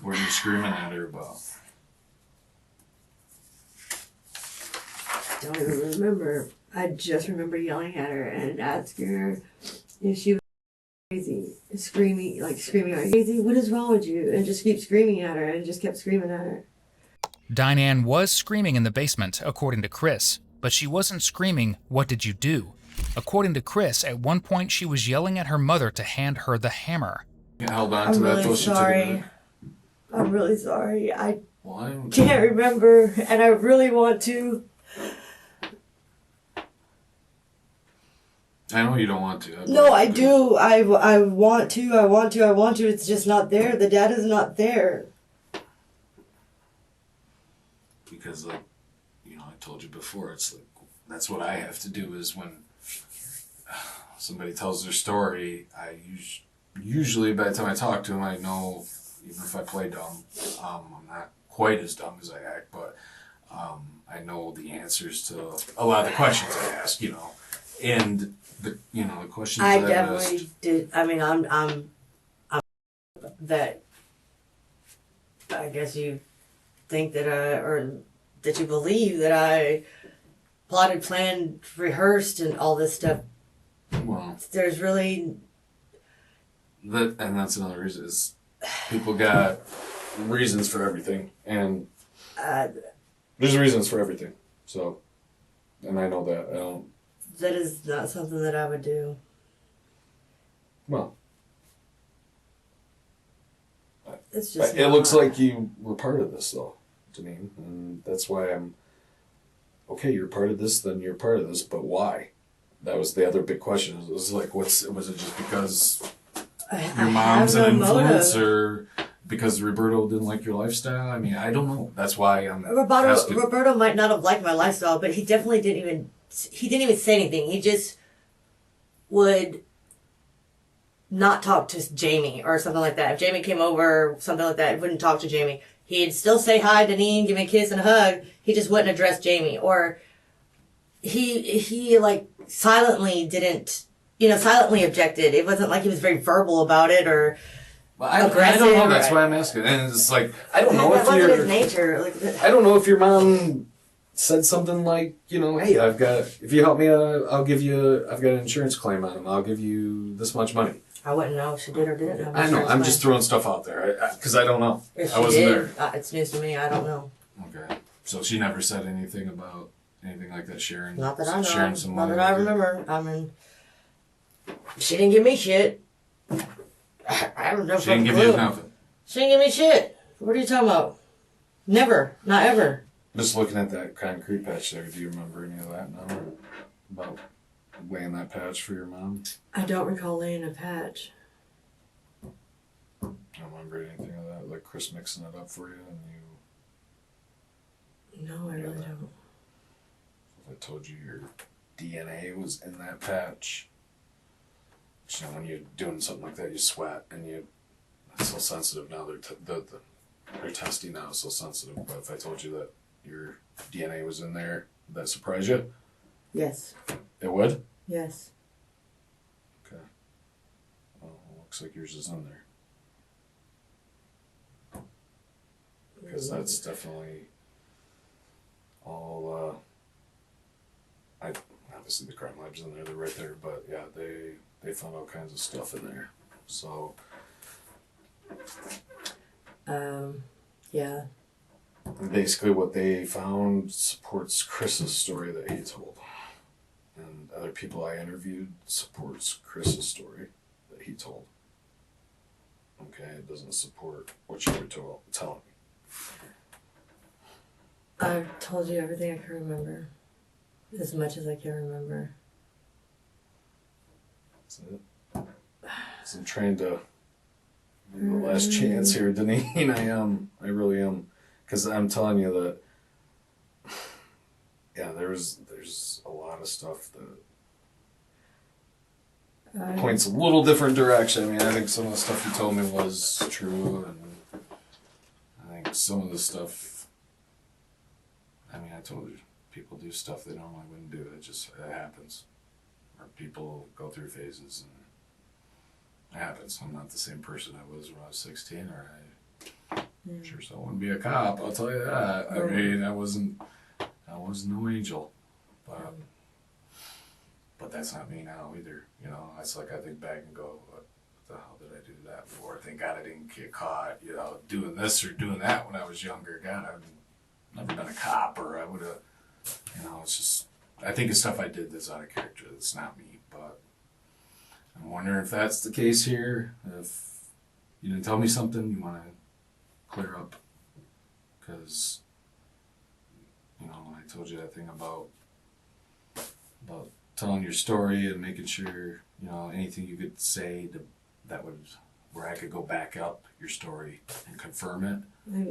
Speaker 2: What are you screaming at her about?
Speaker 1: I don't even remember. I just remember yelling at her and asking her if she was crazy. Screaming like, crazy, what is wrong with you? And just keep screaming at her and just kept screaming at her.
Speaker 4: Diane was screaming in the basement, according to Chris, but she wasn't screaming, "What did you do?" According to Chris, at one point she was yelling at her mother to hand her the hammer.
Speaker 2: You held on
Speaker 1: I'm
Speaker 2: to that
Speaker 1: really
Speaker 2: though. She took
Speaker 1: sorry.
Speaker 2: it.
Speaker 1: I'm really sorry. I
Speaker 2: Why?
Speaker 1: can't remember, and I really want to.
Speaker 2: I know you don't want to.
Speaker 1: No, I do. I want to. I want to. I want to. It's just not there. The data's not there.
Speaker 2: Because, like, you know, I told you before, it's like, that's what I have to do is when somebody tells their story, I usually by the time I talk to them, I know, even if I play dumb, I'm not quite as dumb as I act, but I know the answers to a lot of the questions I ask, you know. And the questions
Speaker 1: I
Speaker 2: that
Speaker 1: definitely
Speaker 2: asked,
Speaker 1: did. I mean, I'm that. I guess you think that or that you believe that I plotted, planned, rehearsed, and all this stuff.
Speaker 2: well,
Speaker 1: There's really
Speaker 2: and that's another reason is people got reasons for everything, and there's reasons for everything. So, and I know that. I don't.
Speaker 1: that is not something that I would do.
Speaker 2: Well,
Speaker 1: It's just.
Speaker 2: it looks
Speaker 1: not.
Speaker 2: like you were part of this, though, Janine, and that's why I'm. Okay, you're part of this, then you're part of this, but why? That was the other big question. It was like, was it just because your mom's
Speaker 1: have
Speaker 2: an
Speaker 1: no
Speaker 2: influence,
Speaker 1: motive.
Speaker 2: or because Roberto didn't like your lifestyle? I mean, I don't know. That's why I'm asking.
Speaker 1: Roberto might not have liked my lifestyle, but he definitely didn't even say anything. He just would not talk to Jamie or something like that. If Jamie came over, something like that, he wouldn't talk to Jamie. He'd still say hi to Diane, give me a kiss and a hug. He just wouldn't address Jamie. Or he like silently silently objected. It wasn't like he was very verbal about it or
Speaker 2: Well, I
Speaker 1: aggressive.
Speaker 2: don't know. That's why I'm asking. And it's like, I don't know
Speaker 1: that
Speaker 2: if
Speaker 1: wasn't his
Speaker 2: you're.
Speaker 1: nature. Like,
Speaker 2: I don't know if your mom said something like, you know, hey, if you help me, I've got an insurance claim on him. I'll give you this much money.
Speaker 1: I wouldn't know if she did or didn't have
Speaker 2: I know.
Speaker 1: insurance
Speaker 2: I'm
Speaker 1: claim.
Speaker 2: just throwing stuff out there because I don't know.
Speaker 1: If
Speaker 2: I
Speaker 1: she
Speaker 2: wasn't
Speaker 1: did,
Speaker 2: there.
Speaker 1: it's news to me. I don't know.
Speaker 2: Okay. So she never said anything about anything like that, sharing.
Speaker 1: Not that I know.
Speaker 2: Sharing some
Speaker 1: Not
Speaker 2: money.
Speaker 1: that I remember. I mean, she didn't give me shit. I don't know.
Speaker 2: She didn't give you nothing.
Speaker 1: She didn't give me shit. What are you talking about? Never. Not ever.
Speaker 2: Just looking at that concrete patch there, do you remember any of that now? About laying that patch for your mom?
Speaker 1: I don't recall laying a patch.
Speaker 2: I don't remember anything of that, like Chris mixing it up for you and you.
Speaker 1: No, I really don't.
Speaker 2: If I told you your DNA was in that patch, you know, when you're doing something like that, you sweat and it's so sensitive now. They're testing now, it's so sensitive. But if I told you that your DNA was in there, would that surprise you?
Speaker 1: Yes.
Speaker 2: It would?
Speaker 1: Yes.
Speaker 2: Okay. Well, looks like yours is in there. Because that's definitely all, obviously the crime lab's in there, they're right there, but yeah, they found all kinds of stuff in there. So,
Speaker 1: Yeah.
Speaker 2: basically what they found supports Chris's story that he told. And other people I interviewed supports Chris's story that he told. Okay, it doesn't support what you were telling me.
Speaker 1: I've told you everything I can remember. As much as I can remember.
Speaker 2: That's it. So I'm trying to give you the last chance here, Diane. I really am. Because I'm telling you that, yeah, there's a lot of stuff that points a little different direction. I mean, I think some of the stuff you told me was true, and I think some of the stuff, I mean, I told you, people do stuff they normally wouldn't do. It happens. Or people go through phases, and it happens. I'm not the same person I was when I was 16, or I sure so wouldn't be a cop, I'll tell you that. I mean, I was no angel. But that's not me now either. You know, it's like I think back and go, what the hell did I do that for? Thank God I didn't get caught, you know, doing this or doing that when I was younger. God, I've never been a cop, or I would have, you know, it's just, I think it's stuff I did that's out of character. That's not me. But I'm wondering if that's the case here. If you didn't tell me something, you want to clear up. Because, you know, I told you that thing about telling your story and making sure, you know, anything you could say where I could go back up your story and confirm it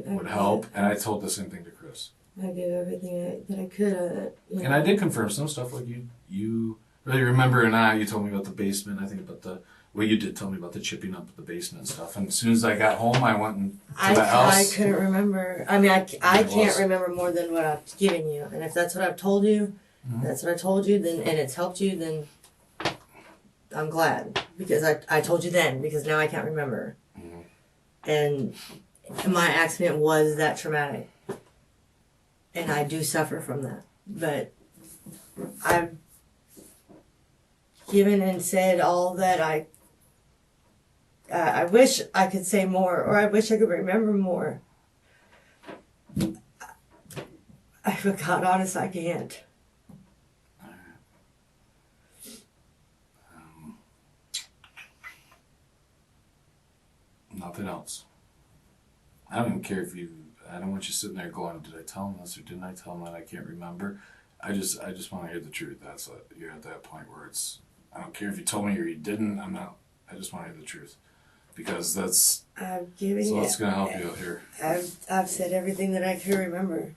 Speaker 2: would help. And I told the same thing to Chris.
Speaker 1: I did everything that I could.
Speaker 2: And I did confirm some stuff, like you whether you remember or not, you told me about the basement. I think about you did tell me about the chipping up the basement and stuff. And as soon as I got home, I went to the house.
Speaker 1: I couldn't remember. I mean, I can't remember more than what I've given you. And if that's what I've told you, that's what I told you, then, and it's helped you, then I'm glad. Because I told you then, because now I can't remember. And my accident was that traumatic. And I do suffer from that. But I've given and said all that I wish I could say more, or I wish I could remember more. But God honest, I can't.
Speaker 2: Nothing else. I don't even care I don't want you sitting there going, did I tell him this or didn't I tell him that? I can't remember. I just want to hear the truth. That's it. You're at that point where I don't care if you told me or you didn't. I just want to hear the truth. Because that's what's going to help you out here.
Speaker 1: I've said everything that I can remember.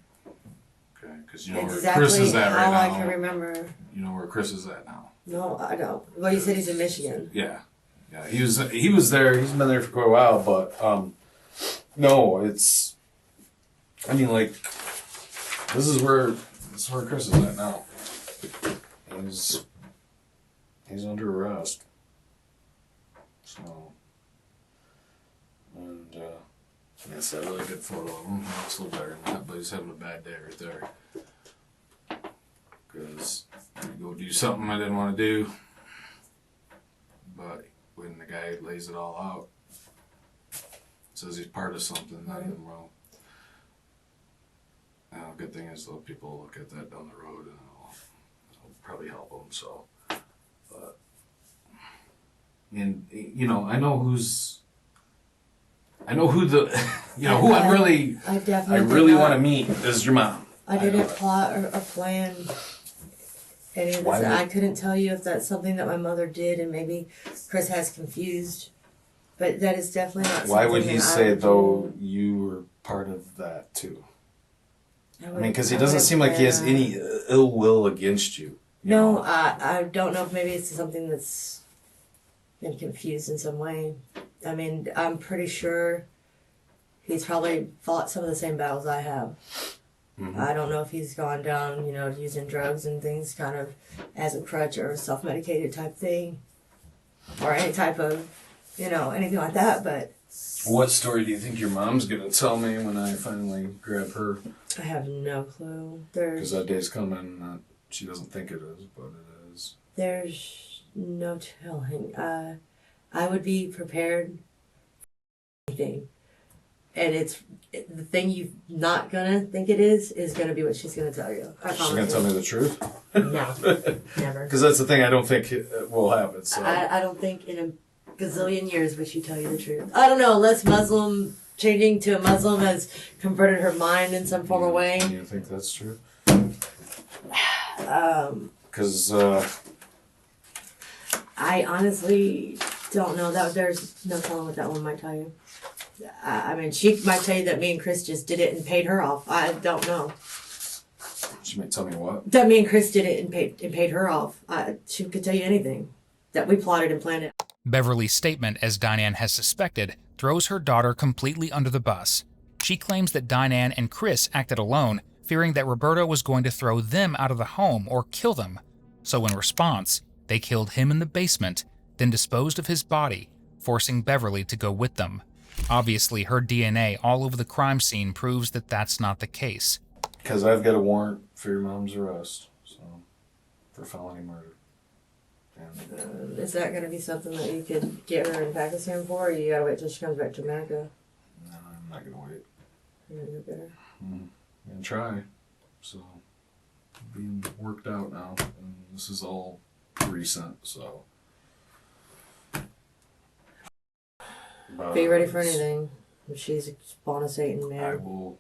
Speaker 2: Okay, because you know where Chris is at right now.
Speaker 1: Exactly how I can remember.
Speaker 2: You know where Chris is at now.
Speaker 1: No, I don't. Well, you said he's in Michigan.
Speaker 2: Yeah. He was there. He's been there for quite a while, but no, it's. I mean, like, this is where Chris is at now. He's under arrest. So, and that's a really good photo of him. He looks a little better than that, but he's having a bad day right there. Because I go do something I didn't want to do, but when the guy lays it all out, says he's part of something, then well. Good thing is, though, people look at that down the road, and it'll probably help them. So, but and you know, I know who I really want to meet is your mom.
Speaker 1: I didn't plot or plan any of this. I couldn't tell you if that's something that my mother did, and maybe Chris has confused. But that is definitely not.
Speaker 2: Why would he say though you were part of that too? I mean, because he doesn't seem like he has any ill will against you.
Speaker 1: No, I don't know if maybe it's something that's been confused in some way. I mean, I'm pretty sure he's probably fought some of the same battles I have. Mm-hmm. I don't know if he's gone down, using drugs and things kind of as a crutch or a self-medicated type thing. Or any type of, anything like that, but...
Speaker 2: What story do you think your mom's going to tell me when I finally grab her?
Speaker 1: I have no clue.
Speaker 2: Because that day's coming. She doesn't think it is, but it is.
Speaker 1: There's no telling. I would be prepared for anything. And the thing you're not going to think it is going to be what she's going to tell you.
Speaker 2: She's going to tell me the truth?
Speaker 1: No, never.
Speaker 2: Because that's the thing I don't think will happen. So.
Speaker 1: I don't think in a gazillion years would she tell you the truth. I don't know, unless changing to a Muslim has converted her mind in some form or way.
Speaker 2: You think that's true? Because
Speaker 1: I honestly don't know. There's no telling what that one might tell you. I mean, she might tell you that me and Chris just did it and paid her off. I don't know.
Speaker 2: She might tell me what?
Speaker 1: That me and Chris did it and paid her off. She could tell you anything. That we plotted and planned it.
Speaker 4: Beverly's statement, as Diane has suspected, throws her daughter completely under the bus. She claims that Diane and Chris acted alone, fearing that Roberto was going to throw them out of the home or kill them. So in response, they killed him in the basement, then disposed of his body, forcing Beverly to go with them. Obviously, her DNA all over the crime scene proves that that's not the case.
Speaker 2: Because I've got a warrant for your mom's arrest, for felony murder.
Speaker 1: Is that going to be something that you could get her in Pakistan for, or you got to wait till she comes back to America?
Speaker 2: No, I'm not going to wait.
Speaker 1: You're going to get her?
Speaker 2: I'm going to try. So, being worked out now, and this is all recent, so. But,
Speaker 1: Be ready for anything. If she's spawn of Satan, man.
Speaker 2: I will.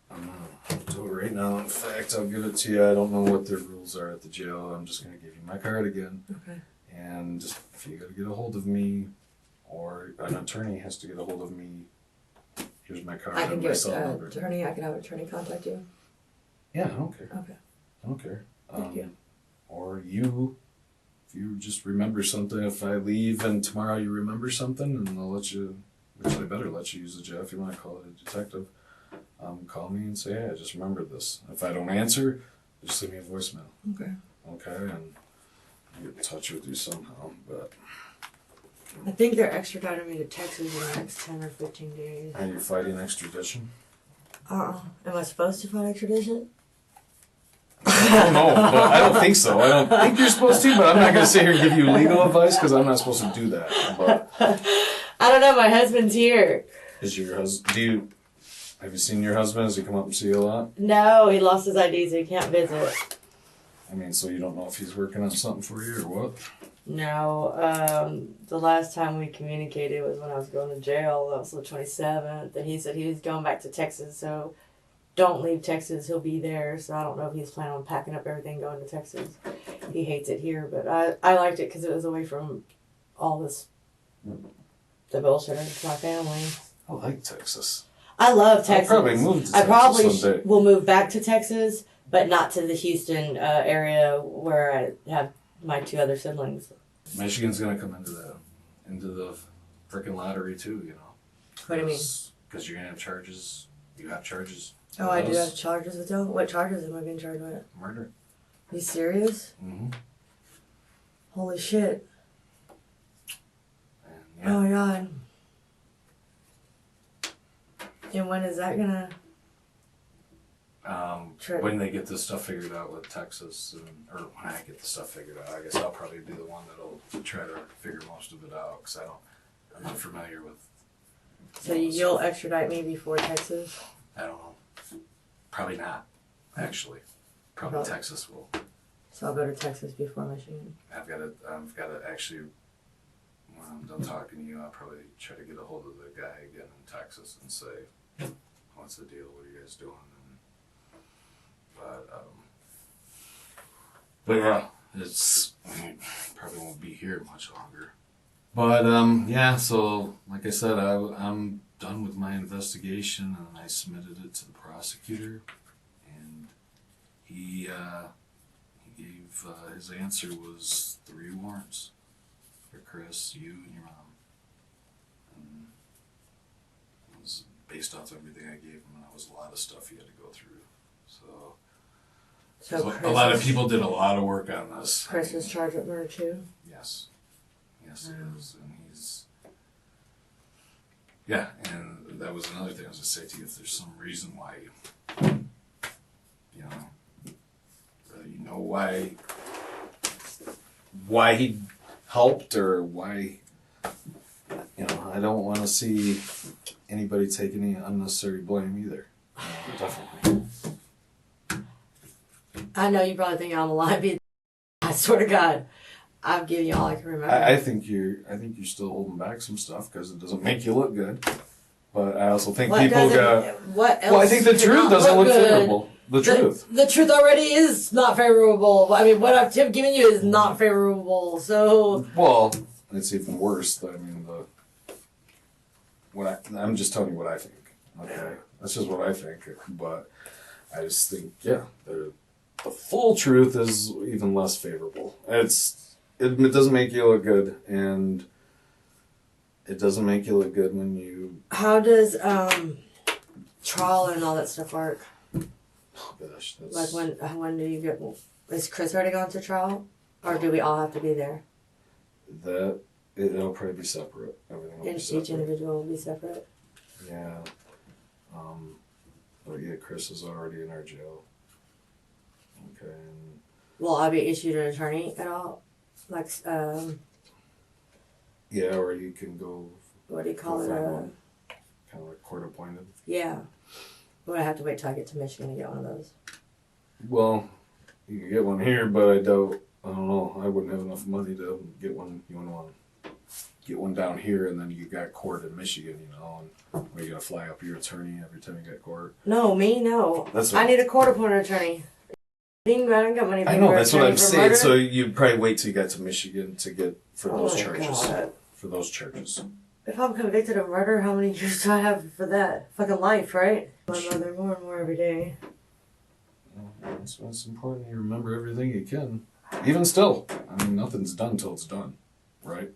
Speaker 2: I'm gonna do it right now. In fact, I'll give it to you. I don't know what their rules are at the jail. I'm just gonna give you my card again.
Speaker 1: Okay.
Speaker 2: And just, if you gotta get a hold of me, or an attorney has to get a hold of me, here's my card
Speaker 1: I can
Speaker 2: and
Speaker 1: give
Speaker 2: my
Speaker 1: it
Speaker 2: cell
Speaker 1: to an
Speaker 2: number.
Speaker 1: attorney. I can have an attorney contact you.
Speaker 2: Yeah, I don't care.
Speaker 1: Okay.
Speaker 2: I don't care.
Speaker 1: Thank you.
Speaker 2: Or you, if you just remember something, if I leave and tomorrow you remember something, and I'll let you, actually I better let you use the jail if you want to call it a detective. Call me and say, hey, I just remembered this. If I don't answer, just leave me a voicemail.
Speaker 1: Okay.
Speaker 2: Okay, and I'll get in touch with you somehow. But
Speaker 1: I think they're extraditing me to Texas in the next 10 or 15 days.
Speaker 2: are you fighting extradition?
Speaker 1: Am I supposed to fight extradition?
Speaker 2: I don't know, but I don't think so. I don't think you're supposed to, but I'm not going to sit here and give you legal advice because I'm not supposed to do that. But
Speaker 1: I don't know. My husband's here.
Speaker 2: is your husband? Have you seen your husband? Has he come up and see you a lot?
Speaker 1: No, he lost his ID, so he can't visit.
Speaker 2: I mean, so you don't know if he's working on something for you or what?
Speaker 1: No. The last time we communicated was when I was going to jail. That was the 27th, and he said he was going back to Texas, so don't leave Texas. He'll be there. So I don't know if he's planning on packing up everything, going to Texas. He hates it here, but I liked it because it was away from all this, the bullshit of my family.
Speaker 2: I like Texas.
Speaker 1: I love Texas.
Speaker 2: I'll probably move to Texas
Speaker 1: I probably
Speaker 2: someday.
Speaker 1: will move back to Texas, but not to the Houston area where I have my two other siblings.
Speaker 2: Michigan's gonna come into the freaking lottery too, you know.
Speaker 1: What do you mean?
Speaker 2: Because you're gonna have charges. You have charges.
Speaker 1: Oh, I do have charges with y'all? What charges am I being charged with?
Speaker 2: Murder.
Speaker 1: You serious?
Speaker 2: Mm-hmm.
Speaker 1: Holy shit.
Speaker 2: And,
Speaker 1: Oh
Speaker 2: yeah.
Speaker 1: my god. And when is that gonna... True.
Speaker 2: When they get this stuff figured out with Texas, or when I get the stuff figured out, I guess I'll probably be the one that'll try to figure most of it out because I'm not familiar with.
Speaker 1: So you'll extradite me before Texas?
Speaker 2: I don't know. Probably not, actually. Probably Texas will.
Speaker 1: So I'll go to Texas before Michigan.
Speaker 2: I've got to actually, when I'm done talking to you, I'll probably try to get a hold of the guy again in Texas and say, what's the deal? What are you guys doing? But yeah, probably won't be here much longer. But yeah, so like I said, I'm done with my investigation and I submitted it to the prosecutor, and he gave his answer was 3 warrants for Chris, you, and your mom. And it was based off everything I gave him, and that was a lot of stuff he had to go through. So a lot of people did a lot of work on this.
Speaker 1: Chris was charged with murder too?
Speaker 2: Yes. Yes, it is. And he's... Yeah, and that was another thing I was going to say to you. If there's some reason why, you know why he helped or why, I don't want to see anybody take any unnecessary blame either. Definitely.
Speaker 1: I know you probably think I'm a lie, I swear to God, I've given you all I can remember.
Speaker 2: I think you're still holding back some stuff because it doesn't make you look good. But I also think people got.
Speaker 1: What else?
Speaker 2: Well, I think the truth doesn't look favorable. The truth.
Speaker 1: The truth already is not favorable. I mean, what I've given you is not favorable. So.
Speaker 2: Well, it's even worse. I'm just telling you what I think. Okay, that's just what I think. But I just think, the full truth is even less favorable. It doesn't make you look good, and it doesn't make you look good when you...
Speaker 1: How does trial and all that stuff work?
Speaker 2: Oh gosh, that's...
Speaker 1: Like when do you get... Is Chris already gone to trial? Or do we all have to be there?
Speaker 2: It'll probably be separate. Everything will be separate.
Speaker 1: Each individual will be separate?
Speaker 2: Yeah. But yeah, Chris is already in our jail. Okay.
Speaker 1: Will I be issued an attorney at all? Like,
Speaker 2: yeah, or you can go...
Speaker 1: What do you call it?
Speaker 2: Kind of like court appointed.
Speaker 1: Yeah. Would I have to wait till I get to Michigan to get one of those?
Speaker 2: Well, You can get one here, but I don't know. I wouldn't have enough money to get one. You want to get one down here, and then you got court in Michigan, you know, and where you got to fly up your attorney every time you got court.
Speaker 1: No, me, no.
Speaker 2: That's
Speaker 1: I need a court-appointed attorney. I don't got money.
Speaker 2: I know, that's what I'm saying. So you'd probably wait till you got to Michigan to get for those charges.
Speaker 1: God.
Speaker 2: For those charges.
Speaker 1: If I'm convicted of murder, how many years do I have for that? Fucking life, right? My mother more and more every day.
Speaker 2: That's why it's important you remember everything you can. Even still. I mean, nothing's done till it's done, right?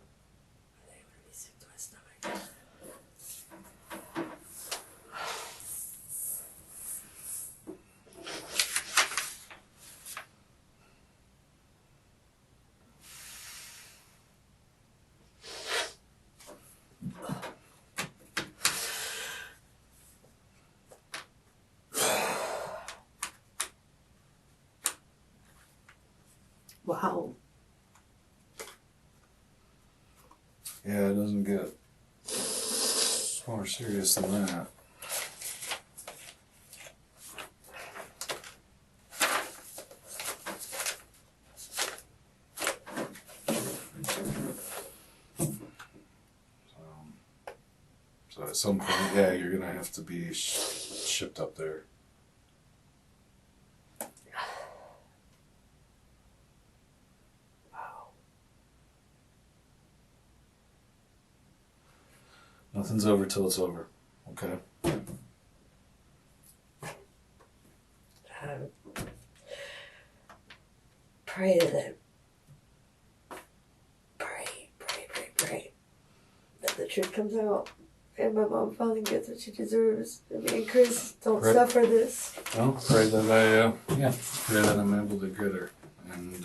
Speaker 1: Wow.
Speaker 2: Yeah, it doesn't get more serious than that. So at some point, yeah, you're gonna have to be shipped up there. Nothing's over till it's over, okay?
Speaker 1: Pray that the truth comes out and my mom finally gets what she deserves. And me and Chris don't suffer this.
Speaker 2: Well, pray that pray that I'm able to get her, and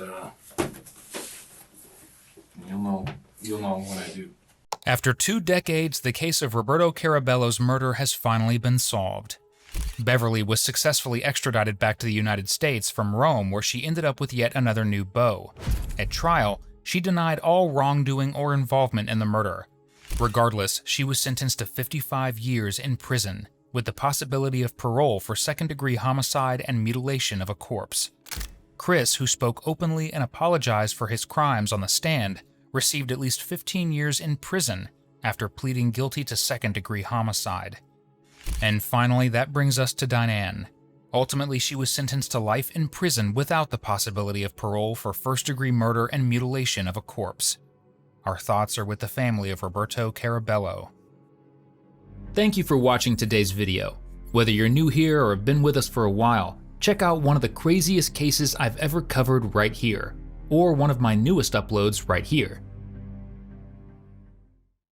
Speaker 2: you'll know when I do.
Speaker 4: After 2 decades, the case of Roberto Carabello's murder has finally been solved. Beverly was successfully extradited back to the United States from Rome, where she ended up with yet another new beau. At trial, she denied all wrongdoing or involvement in the murder. Regardless, she was sentenced to 55 years in prison, with the possibility of parole for second-degree homicide and mutilation of a corpse. Chris, who spoke openly and apologized for his crimes on the stand, received at least 15 years in prison after pleading guilty to second-degree homicide. And finally, that brings us to Diane. Ultimately, she was sentenced to life in prison without the possibility of parole for first-degree murder and mutilation of a corpse. Our thoughts are with the family of Roberto Carabello. Thank you for watching today's video. Whether you're new here or have been with us for a while, check out one of the craziest cases I've ever covered right here, or one of my newest uploads right here.